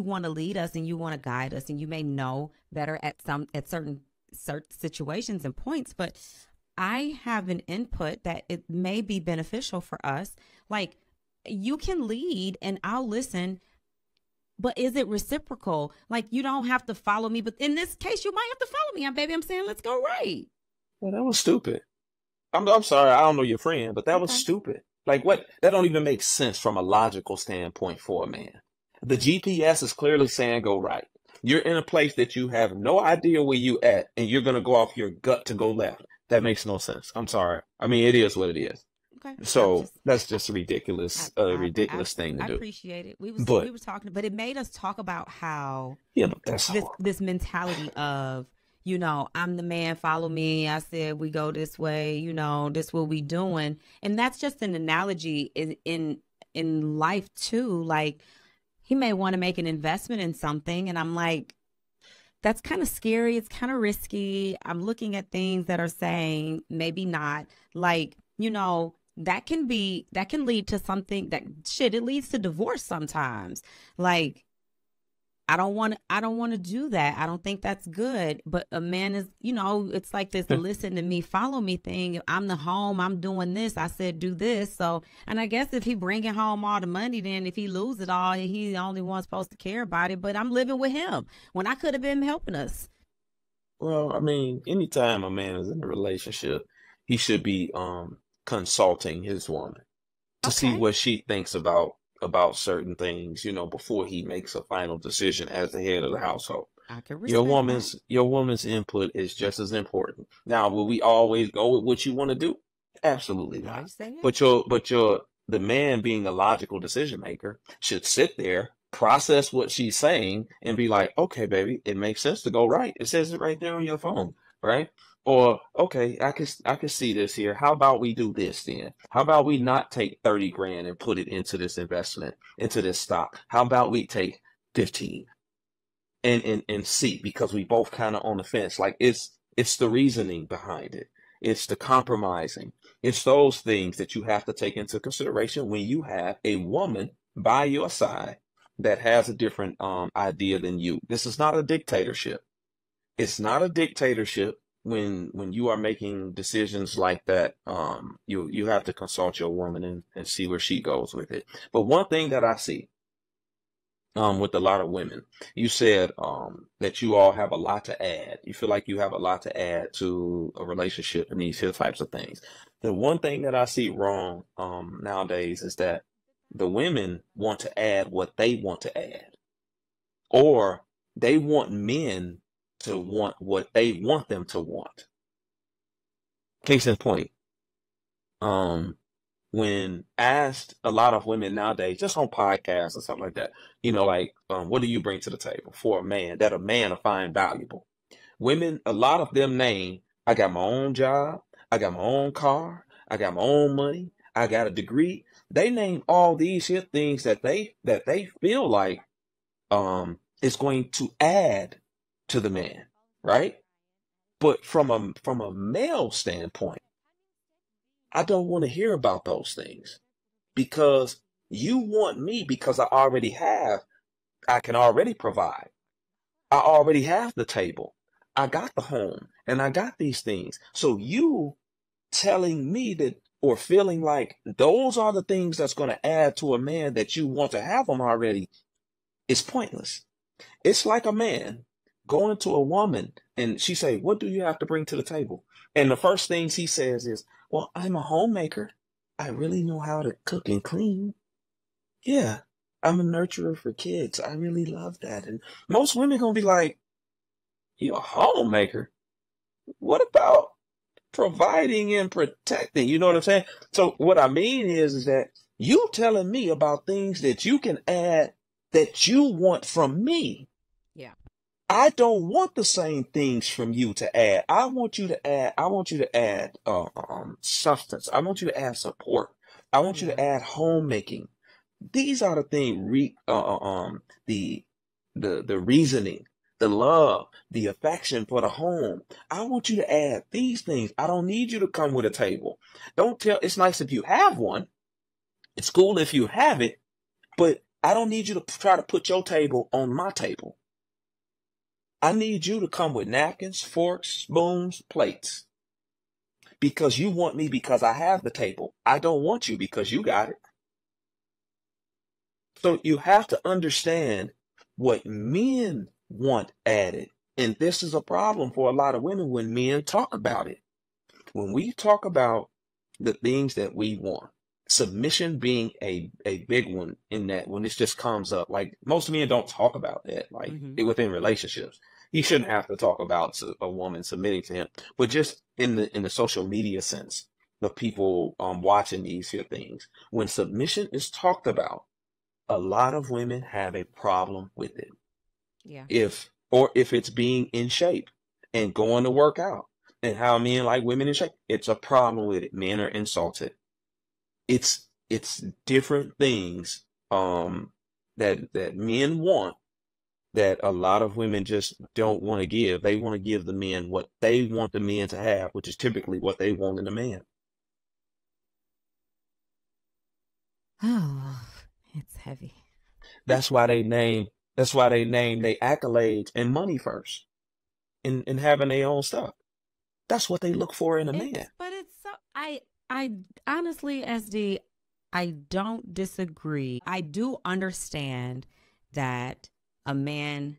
want to lead us and you want to guide us and you may know better at certain situations and points, but I have an input that it may be beneficial for us. Like, you can lead and I'll listen, but is it reciprocal? Like, you don't have to follow me, but in this case, you might have to follow me. Baby, I'm saying, let's go right. Well, that was stupid. I'm sorry, I don't know your friend, but that was stupid. Like, what? That don't even make sense from a logical standpoint for a man. The GPS is clearly saying go right. You're in a place that you have no idea where you at, and you're gonna go off your gut to go left. That makes no sense. I'm sorry. I mean, it is what it is. Okay. So that's just ridiculous. Ridiculous thing to do. I appreciate it. We were talking, but it made us talk about how But that's this mentality of, I'm the man, follow me. I said we go this way, this what we doing. And that's just an analogy in life too. Like he may want to make an investment in something and I'm like, that's kind of scary. It's kind of risky. I'm looking at things that are saying maybe not. Like, that can lead to something that shit, it leads to divorce sometimes. Like, I don't want to do that. I don't think that's good. But a man is, it's like this listen to me, follow me thing. I'm the home, I'm doing this. I said do this. So, and I guess if he bringing home all the money, then if he lose it all, he the only one supposed to care about it. But I'm living with him when I could have been helping us. Well, I mean, anytime a man is in a relationship, he should be consulting his woman to see Okay. what she thinks about certain things, before he makes a final decision as the head of the household. I can Your respect that. woman's your woman's input is just as important. Now, will we always go with what you want to do? Absolutely Why not. you say that? But the man being a logical decision maker should sit there, process what she's saying, and be like, okay, baby, it makes sense to go right. It says it right there on your phone, right? Or okay, I can see this here. How about we do this then? How about we not take 30 grand and put it into this investment, into this stock? How about we take 15? And see, because we both kind of on the fence. Like it's the reasoning behind it. It's the compromising. It's those things that you have to take into consideration when you have a woman by your side that has a different idea than you. This is not a dictatorship. It's not a dictatorship when you are making decisions like that. You have to consult your woman and see where she goes with it. But one thing that I see with a lot of women. You said that you all have a lot to add. You feel like you have a lot to add to a relationship and these here types of things. The one thing that I see wrong nowadays is that the women want to add what they want to add, or they want men to want what they want them to want. Case in point, um, when asked a lot of women nowadays, just on podcasts or something like that, like, what do you bring to the table for a man that a man will find valuable? Women, a lot of them name, I got my own job, I got my own car, I got my own money, I got a degree. They name all these here things that they feel like is going to add to the man, right? But from a male standpoint, I don't want to hear about those things because you want me because I can already provide. I already have the table. I got the home and I got these things. So you telling me that or feeling like those are the things that's going to add to a man that you want to have them already is pointless. It's like a man going to a woman and she say, "What do you have to bring to the table?" And the first things he says is, "Well, I'm a homemaker. I really know how to cook and clean. Yeah, I'm a nurturer for kids. I really love that." And most women gonna be like, "You're a homemaker. What about providing and protecting?" You know what I'm saying? So what I mean is that you telling me about things that you can add that you want from me. Yeah. I don't want the same things from you to add. I want you to add substance. I want you to add support. I want you to Yeah. add homemaking. These are the things the reasoning, the love, the affection for the home. I want you to add these things. I don't need you to come with a table. Don't tell It's nice if you have one. It's cool if you have it, but I don't need you to try to put your table on my table. I need you to come with napkins, forks, spoons, plates. Because you want me because I have the table. I don't want you because you got it. So you have to understand what men want added. And this is a problem for a lot of women when men talk about it. When we talk about the things that we want, submission being a big one in that when this just comes up, like most men don't talk about that, like Mm-hmm. within relationships. He shouldn't have to talk about a woman submitting to him, but just in the social media sense of people watching these here things, when submission is talked about, a lot of women have a problem with it. Yeah. If it's being in shape. and going to work out and how men like women in shape. It's a problem with it. Men are insulted. It's different things that men want that a lot of women just don't want to give. They want to give the men what they want the men to have, which is typically what they want in a man. Oh, it's heavy. That's why they name their accolades and money first and having their own stuff. That's what they look for in a man. But it's so I honestly, SD, I don't disagree. I do understand that a man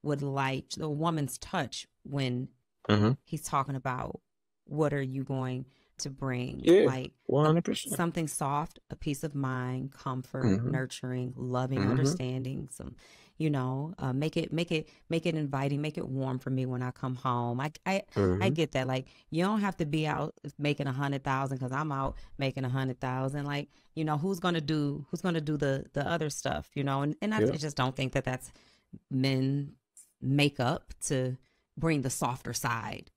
would like the woman's touch when he's talking about what are you going to bring, Yeah, like 100%. something soft, a peace of mind, comfort, nurturing, loving, understanding, some, make it inviting, make it warm for me when I come home. I get that. Like, you don't have to be out making 100,000 because I'm out making 100,000. Like, who's gonna do the other stuff, and I just don't think that that's men makeup to bring the softer side,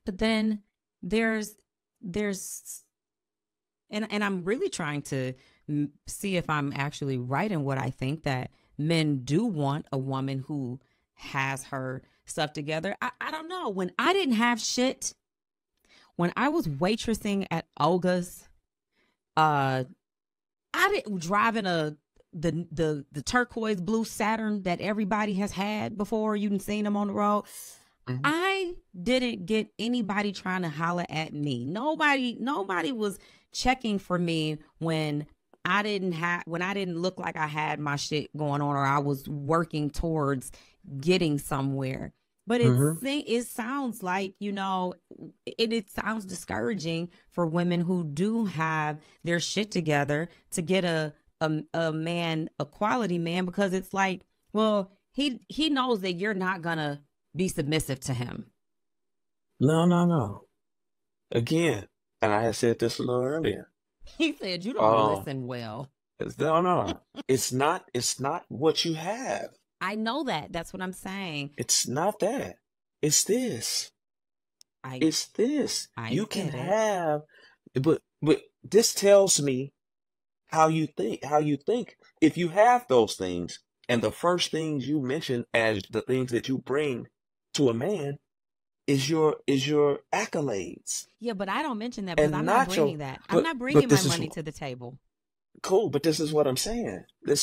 but then there's and I'm really trying to see if I'm actually right in what I think, that men do want a woman who has her stuff together. I don't know. When I didn't have shit, when I was waitressing at Olga's, I didn't driving the turquoise blue Saturn that everybody has had before. You done seen them on the road. I didn't get anybody trying to holler at me. Nobody was checking for me when I didn't look like I had my shit going on or I was working towards getting somewhere. But it sounds like, it sounds discouraging for women who do have their shit together to get a man, a quality man, because it's like, well, he knows that you're not gonna be submissive to him. No. Again, and I had said this a little earlier. He said you don't listen well. No. It's not what you have. I know that. That's what I'm saying. It's not that. It's this. It's this. You can have, but this tells me how you think. If you have those things, and the first things you mention as the things that you bring to a man is your accolades. Yeah, but I don't mention that because I'm not bringing that. I'm not bringing my money to the table. Cool, but this is what I'm saying. But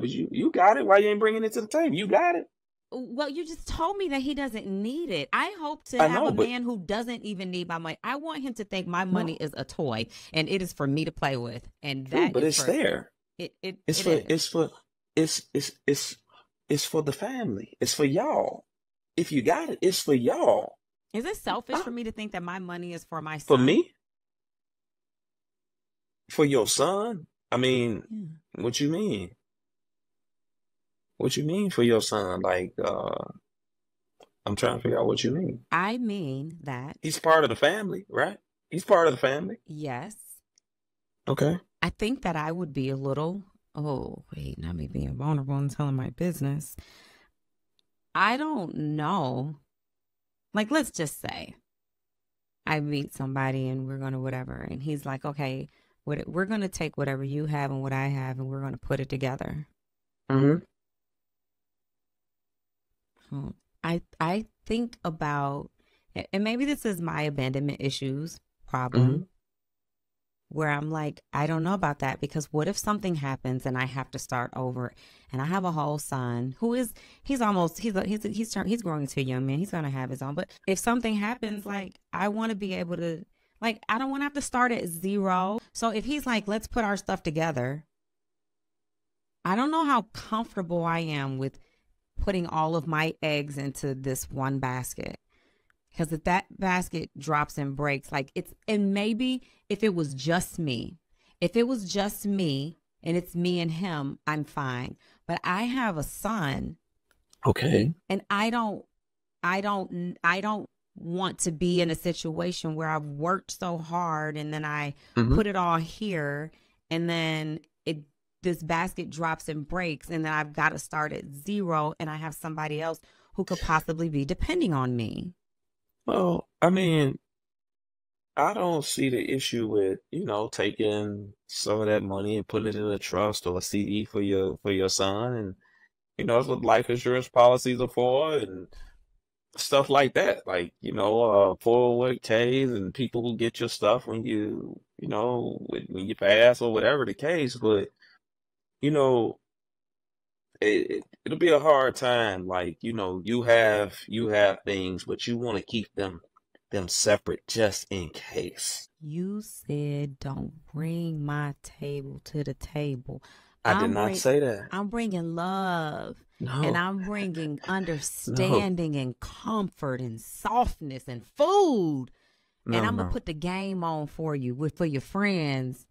you got it. Why you ain't bringing it to the table? You got it. Well, you just told me that he doesn't need it. I hope to have a man wwho doesn't even need my money. I want him to think my money is a toy and it is for me to play with. And that, but it's there. It's for the family. It's for y'all. If you got it, it's for y'all. Is it selfish for me to think that my money is for my son? For me? For your son? I mean, What you mean? What you mean for your son? Like, I'm trying to figure out what you mean. I mean that he's part of the family, right? He's part of the family. Yes. Okay. I think that I would be a little, not me being vulnerable and telling my business. I don't know. Like, let's just say I meet somebody and we're going to whatever. And he's like, okay, we're going to take whatever you have and what I have and we're going to put it together. I think about, and maybe this is my abandonment issues problem, where I'm like, I don't know about that, because what if something happens and I have to start over, and I have a whole son who is, he's growing into a young man. He's going to have his own. But if something happens, like, I want to be able to, like, I don't want to have to start at zero. So if he's like, let's put our stuff together, I don't know how comfortable I am with putting all of my eggs into this one basket. Because if that basket drops and breaks, and maybe if it was just me and it's me and him, I'm fine. But I have a son. Okay. And I don't want to be in a situation where I've worked so hard and then I put it all here and then this basket drops and breaks, and then I've got to start at zero, and I have somebody else who could possibly be depending on me. Well, I mean, I don't see the issue with, taking some of that money and putting it in a trust or a CD for your son, and that's what life insurance policies are for, and stuff like that. Like, 401ks and people who get your stuff when when you pass or whatever the case. But, you know, it'll be a hard time. Like, you have things, but you want to keep them separate just in case. You said don't bring my table to the table. I did not say that. I'm bringing love. No. And I'm bringing understanding and comfort and softness and food. And I'm going to put the game on for you, for your friends.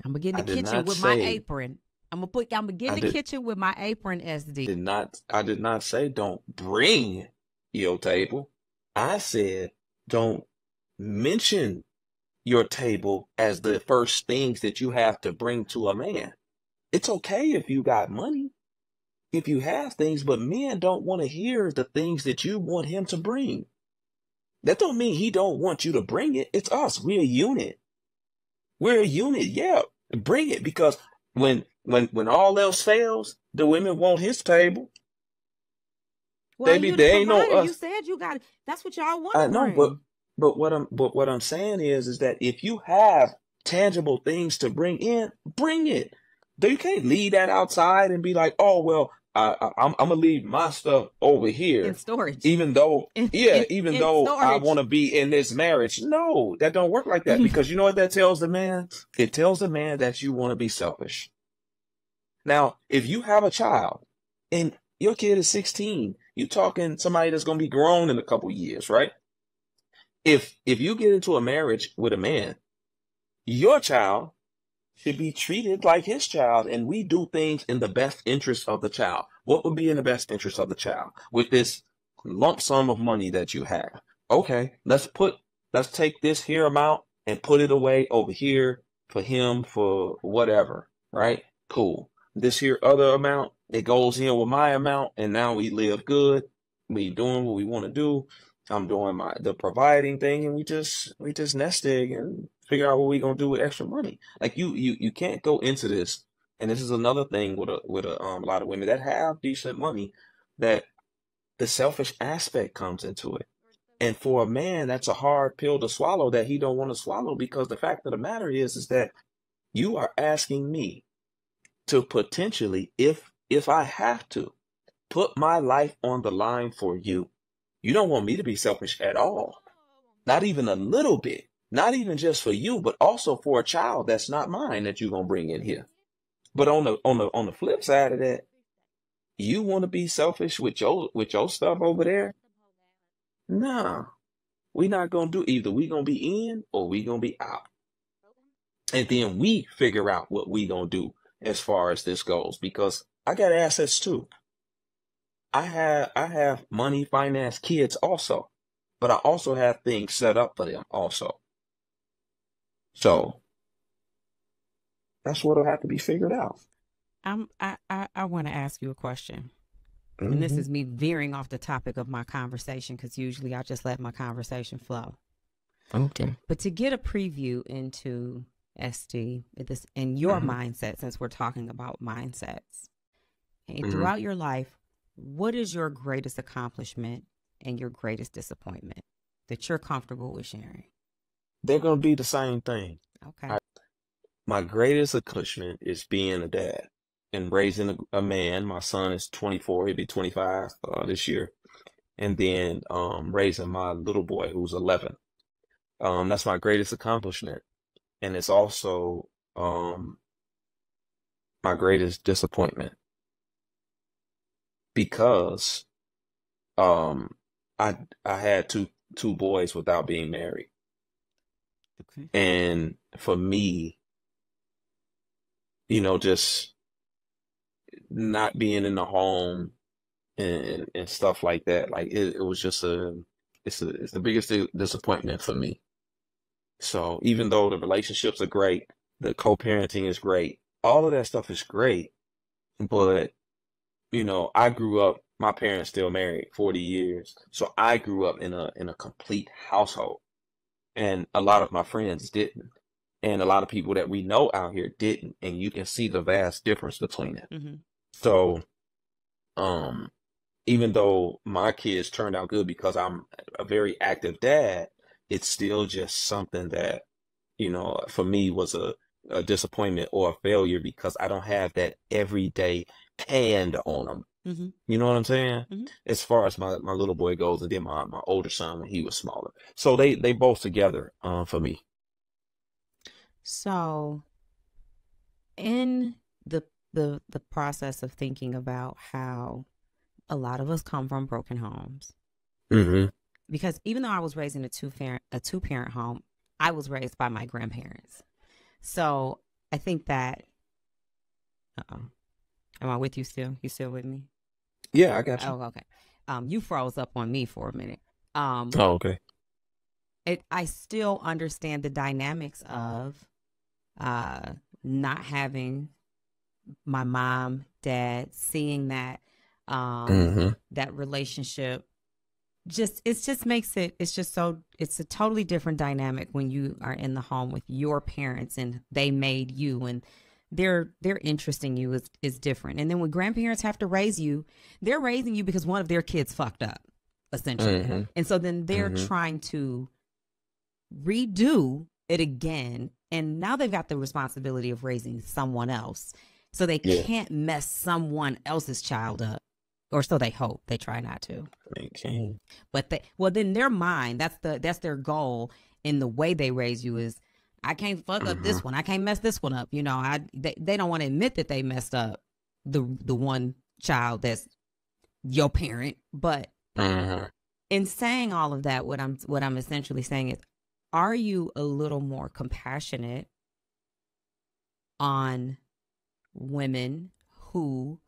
I'm going to get in the kitchen with my apron. I'm going to get in the kitchen with my apron, SD. I did not say don't bring your table. I said don't mention your table as the first things that you have to bring to a man. It's okay if you got money, if you have things, but men don't want to hear the things that you want him to bring. That don't mean he don't want you to bring it. It's us. We're a unit. We're a unit. Yeah, bring it, because when all else fails, the women want his table. Well, they ain't no us. You said you got it. That's what y'all want. I know, but what I'm saying is that if you have tangible things to bring in, bring it. You can't leave that outside and be like, oh well, I'm gonna leave my stuff over here in storage, even though I want to be in this marriage. No, that don't work like that, because you know what that tells the man? It tells the man that you want to be selfish. Now, if you have a child and your kid is 16, you talking somebody that's gonna be grown in a couple years, right? If you get into a marriage with a man, your child should be treated like his child, and we do things in the best interest of the child. What would be in the best interest of the child with this lump sum of money that you have? Okay, let's take this here amount and put it away over here for him for whatever, right? Cool. This here other amount, it goes in with my amount, and now we live good. We doing what we want to do. I'm doing the providing thing, and we just nest egg and figure out what we're gonna do with extra money. Like you can't go into this, and this is another thing with a lot of women that have decent money, that the selfish aspect comes into it. And for a man, that's a hard pill to swallow, that he don't want to swallow, because the fact of the matter is that you are asking me to potentially, if I have to, put my life on the line for you. You don't want me to be selfish at all. Not even a little bit. Not even just for you, but also for a child that's not mine that you're gonna bring in here. But on the flip side of that, you want to be selfish with your stuff over there? Nah, we not gonna do either. We gonna be in or we gonna be out, and then we figure out what we gonna do as far as this goes. Because I got assets too. I have money, finance, kids also, but I also have things set up for them also. So that's what'll have to be figured out. I want to ask you a question. Mm-hmm. And this is me veering off the topic of my conversation, because usually I just let my conversation flow. Okay. But to get a preview into SD in your mindset, since we're talking about mindsets, and throughout your life, what is your greatest accomplishment and your greatest disappointment that you're comfortable with sharing? They're going to be the same thing. Okay. My greatest accomplishment is being a dad and raising a man. My son is 24. He'll be 25 this year. And then raising my little boy, who's 11. That's my greatest accomplishment. And it's also my greatest disappointment, because I had two boys without being married. Okay. And for me, just not being in the home and stuff like that, like it was just it's the biggest disappointment for me. So even though the relationships are great, the co-parenting is great, all of that stuff is great, but I grew up, my parents still married 40 years. So I grew up in a complete household. And a lot of my friends didn't. And a lot of people that we know out here didn't. And you can see the vast difference between it. Mm-hmm. So, um, even though my kids turned out good because I'm a very active dad, it's still just something that, for me was a disappointment or a failure because I don't have that everyday hand on them. Mm-hmm. You know what I'm saying? Mm-hmm. As far as my little boy goes, and then my older son when he was smaller. So they both together for me. So in the process of thinking about how a lot of us come from broken homes, Mm-hmm. because even though I was raised in a two-parent home, I was raised by my grandparents. So I think that, am I with you still? You still with me? Yeah, I got you. Oh, okay. You froze up on me for a minute. Oh, okay. I still understand the dynamics of not having my mom, dad, seeing that Mm-hmm. that relationship. Just makes it's a totally different dynamic when you are in the home with your parents and they made you, and their interest in you is different. And then when grandparents have to raise you, they're raising you because one of their kids fucked up, essentially. Mm-hmm. And so then they're Mm-hmm. trying to redo it again, and now they've got the responsibility of raising someone else, so they Yeah. can't mess someone else's child up, or so they hope. They try not to. Okay. But then their mind, that's their goal in the way they raise you is, I can't fuck up this one. I can't mess this one up. They don't want to admit that they messed up the one child that's your parent. But Mm-hmm. in saying all of that, what I'm essentially saying is, are you a little more compassionate on women who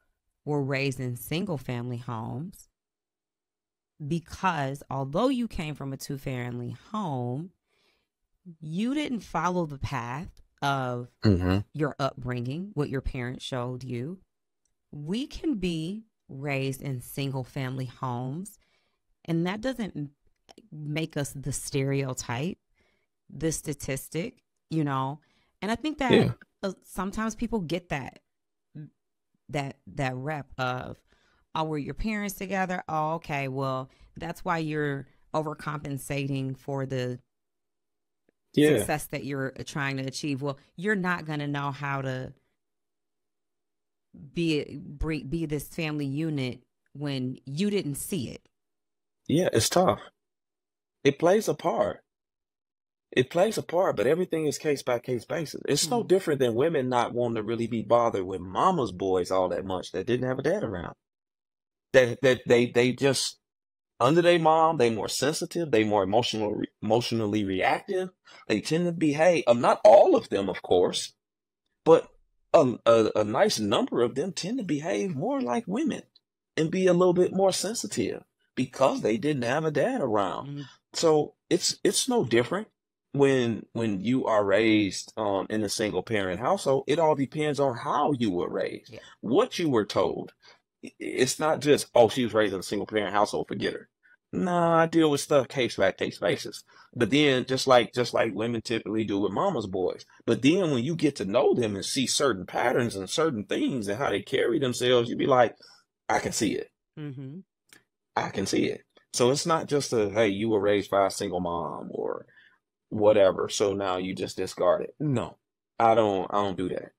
were raised in single family homes? Because although you came from a two-family home, you didn't follow the path of Mm-hmm. your upbringing, what your parents showed you. We can be raised in single-family homes, and that doesn't make us the stereotype, the statistic, And I think that Yeah. sometimes people get that rep of, oh, were your parents together? Oh, okay. Well, that's why you're overcompensating for the Yeah. success that you're trying to achieve. Well, you're not going to know how to be this family unit when you didn't see it. Yeah, it's tough. It plays a part. It plays a part, but everything is case by case basis. It's no different than women not wanting to really be bothered with mama's boys all that much that didn't have a dad around. That they just under their mom, they more sensitive, they more emotionally reactive. They tend to behave. Not all of them, of course, but a nice number of them tend to behave more like women and be a little bit more sensitive because they didn't have a dad around. Mm-hmm. So it's no different when you are raised in a single parent household. It all depends on how you were raised, Yeah. what you were told. It's not just, oh, she was raised in a single parent household, forget her. No, I deal with stuff case by case basis. But then just like women typically do with mama's boys. But then when you get to know them and see certain patterns and certain things and how they carry themselves, you be like, I can see it. Mm-hmm. I can see it. So it's not just hey, you were raised by a single mom or whatever, so now you just discard it. No, I don't do that.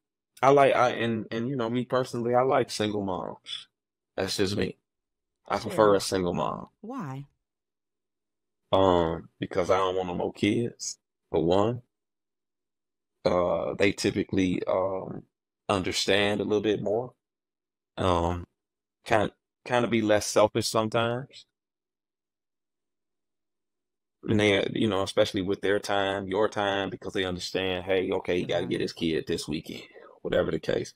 And me personally, I like single moms. That's just me. I prefer Sure. a single mom. Why? Because I don't want no more kids. For one, they typically understand a little bit more. Um, kind kind of be less selfish sometimes. And they, especially with their time, your time, because they understand, hey, okay, you got to get his kid this weekend, whatever the case.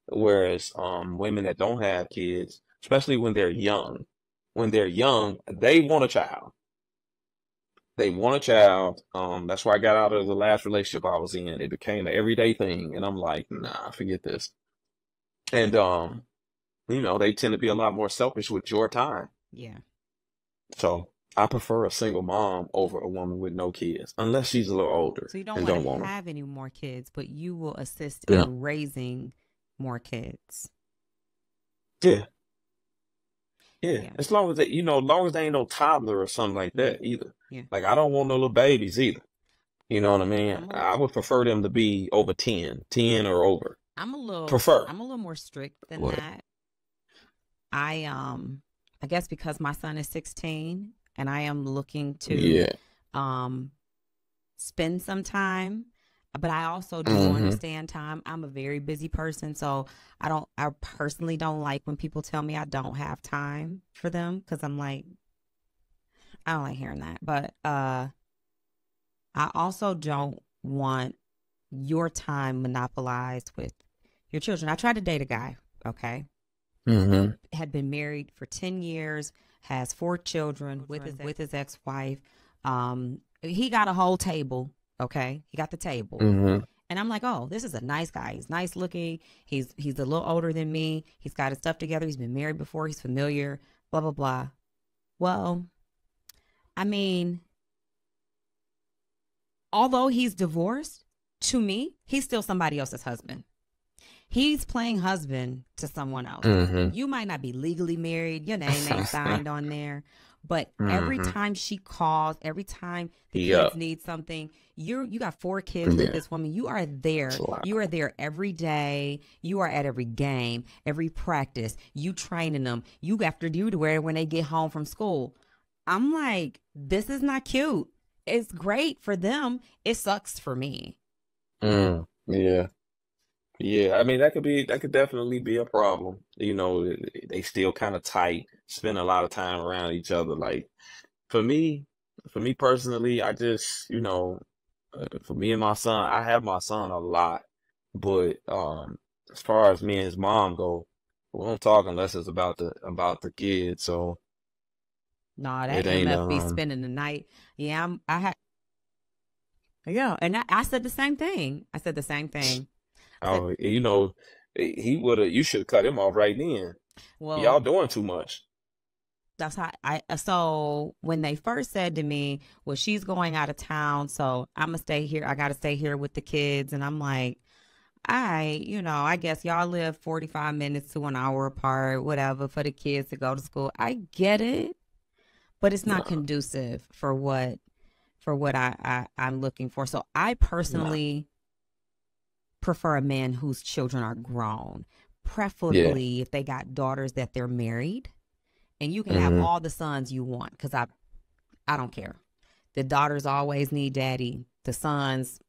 Whereas women that don't have kids, especially when they're young, they want a child. They want a child. That's why I got out of the last relationship I was in. It became an everyday thing, and I'm like, nah, forget this. And they tend to be a lot more selfish with your time. Yeah. So I prefer a single mom over a woman with no kids, unless she's a little older So you don't and want to don't want them. have any more kids, but you will assist Yeah, in raising more kids. yeah, yeah. Yeah. As long as as long as they ain't no toddler or something like Yeah. that either. Yeah. Like I don't want no little babies either. You know what I mean? I'm a I would prefer them to be over 10 or over. I'm a little Prefer. I'm a little more strict than What? that. I guess because my son is 16 and I am looking to Yeah. um spend some time, but I also do Mm-hmm. understand time. I'm a very busy person, so I personally don't like when people tell me I don't have time for them because I'm like, I don't like hearing that. But I also don't want your time monopolized with your children. I tried to date a guy, okay? Mm-hmm. Had been married for 10 years, has 4 children with his ex-wife. He got a whole table, okay? He got the table. Mm-hmm. And I'm like, oh, this is a nice guy. He's nice looking. He's a little older than me. He's got his stuff together. He's been married before. He's familiar, blah, blah, blah. Well, I mean, although he's divorced, to me, he's still somebody else's husband. He's playing husband to someone else. Mm-hmm. You might not be legally married. Your name ain't signed on there. But every Mm-hmm. time she calls, every time the Yeah. kids need something, you got 4 kids with Yeah. this woman. You are there. It's a lot. You are there every day. You are at every game, every practice. You training them. You after you to wear when they get home from school. I'm like, this is not cute. It's great for them. It sucks for me. Yeah. Yeah. I mean, that could definitely be a problem. They still kind of tight, spend a lot of time around each other. Like for me, for me personally, I just, for me and my son, I have my son a lot, but as far as me and his mom go, we don't talk unless it's about the kids. So Nah, that it ain't MF be spending the night. Yeah, yeah, and I said the same thing. I said the same thing. I said, oh, he would have. You should have cut him off right then. Y'all well, doing too much. that's how so when they first said to me, well, she's going out of town, so I'm gonna stay here. I gotta stay here with the kids, and I'm like, I guess y'all live 45 minutes to an hour apart, whatever, for the kids to go to school. I get it, but it's not Nah, conducive for what I'm looking for. So I nah. personally prefer a man whose children are grown, Yeah. preferably if they got daughters that they're married, and you can have Mm-hmm. all the sons you want because I don't care. The daughters always need daddy. The sons,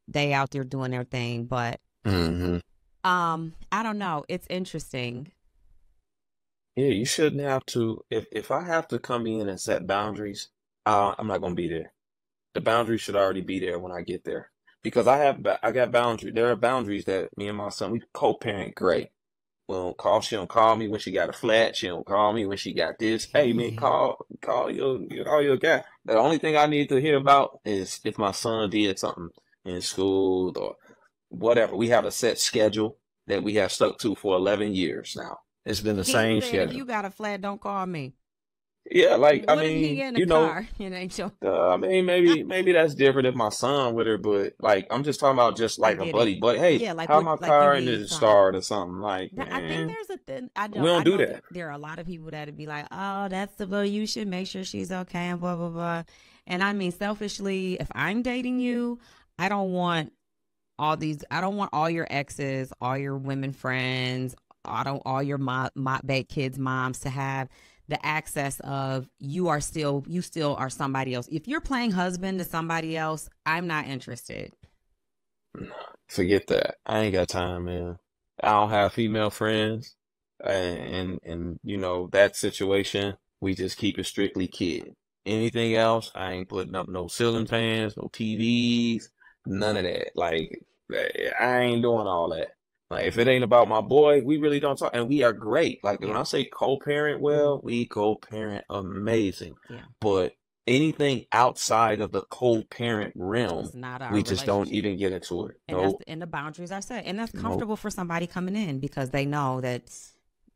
they out there doing their thing, but Mm-hmm. I don't know. It's interesting. Yeah, you shouldn't have to. If I have to come in and set boundaries, I'm not gonna be there. The boundaries should already be there when I get there because I got boundaries. There are boundaries that me and my son we co-parent great. She don't call me when she got a flat. She don't call me when she got this. Hey man, call your guy. The only thing I need to hear about is if my son did something in school or whatever. We have a set schedule that we have stuck to for 11 years now. It's been the He same said, if you schedule. got a flat, don't call me. Yeah, like I What if he mean, in the car? It ain't your. I mean, maybe that's different if my son with her, but like I'm just talking about just I like a get it. buddy. But hey, Yeah, like how what, my like you car and need the some. start or something? Like, I think man, there's a thing. we I don't do know that. there are a lot of people that'd be like, oh, that's the boy. You should make sure she's okay and blah blah blah. And I mean, selfishly, if I'm dating you, I don't want all these. I don't want all your exes, all your women friends, all your bad kids' moms to have the access of you still are somebody else. If you're playing husband to somebody else, I'm not interested. Forget that. I ain't got time, man. I don't have female friends, and that situation. We just keep it strictly kid. Anything else, I ain't putting up no ceiling fans, no TVs, none of that. Like, I ain't doing all that. Like, if it ain't about my boy, we really don't talk, and we are great. Like when Yeah, I say co-parent, well, we co-parent amazing. yeah. But anything outside of the co-parent realm, It's not our we just don't relationship. even get into it. And that's No, and the boundaries are set. And that's no. comfortable for somebody coming in because they know that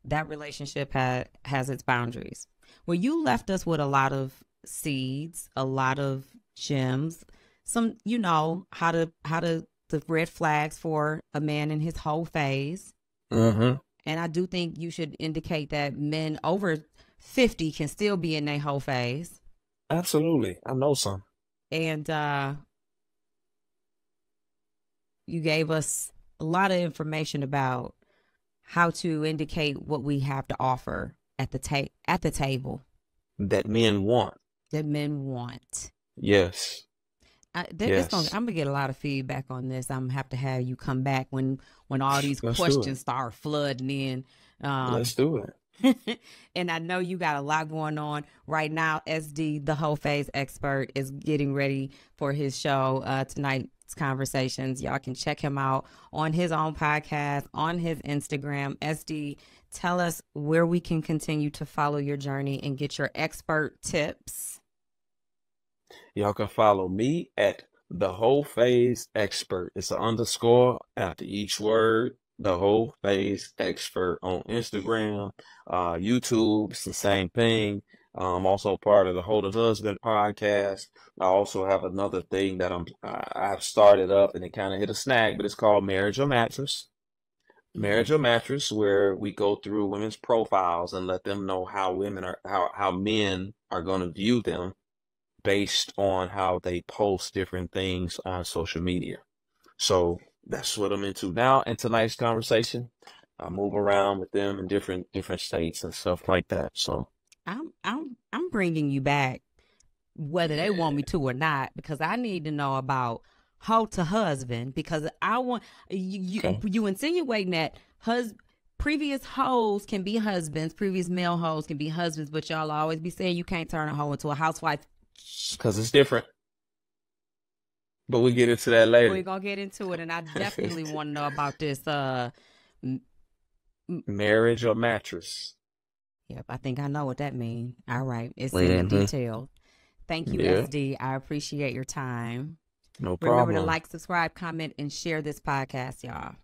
that relationship has its boundaries. Well, you left us with a lot of seeds, a lot of gems, some, how the red flags for a man in his whole phase. Mm-hmm. And I do think you should indicate that men over 50 can still be in their whole phase. Absolutely. I know some. And you gave us a lot of information about how to indicate what we have to offer at the table That men want. that men want. Yes. I'm Yes. gonna get a lot of feedback on this. I'm gonna have to have you come back when all these Let's do questions it. start flooding in. Let's do it. And I know you got a lot going on right now. SD, the Hoe Phase Expert, is getting ready for his show tonight's conversations. Y'all can check him out on his own podcast, on his Instagram. SD, tell us where we can continue to follow your journey and get your expert tips. Y'all can follow me at the Hoe Phase Expert. It's an underscore after each word. The Hoe Phase Expert on Instagram, YouTube. It's the same thing. I'm also part of the Hold the Husband podcast. I also have another thing that I've started up, and it kind of hit a snag, but it's called Marriage or Mattress. Marriage or Mattress, where we go through women's profiles and let them know how how men are going to view them based on how they post different things on social media. So that's what I'm into now. And tonight's conversation, I move around with them in different states and stuff like that. So I'm bringing you back whether they want me to or not, because I need to know about hoe to husband, because I want you insinuating that previous hoes can be husbands, previous male hoes can be husbands, but y'all always be saying you can't turn a hoe into a housewife because it's different. But we'll get into that later. We're gonna get into it, and I definitely want to know about this marriage or mattress. Yep, I think I know what that means. All right, it's in detail. Thank you, SD. I appreciate your time. No problem. Remember to like, subscribe, comment, and share this podcast, y'all.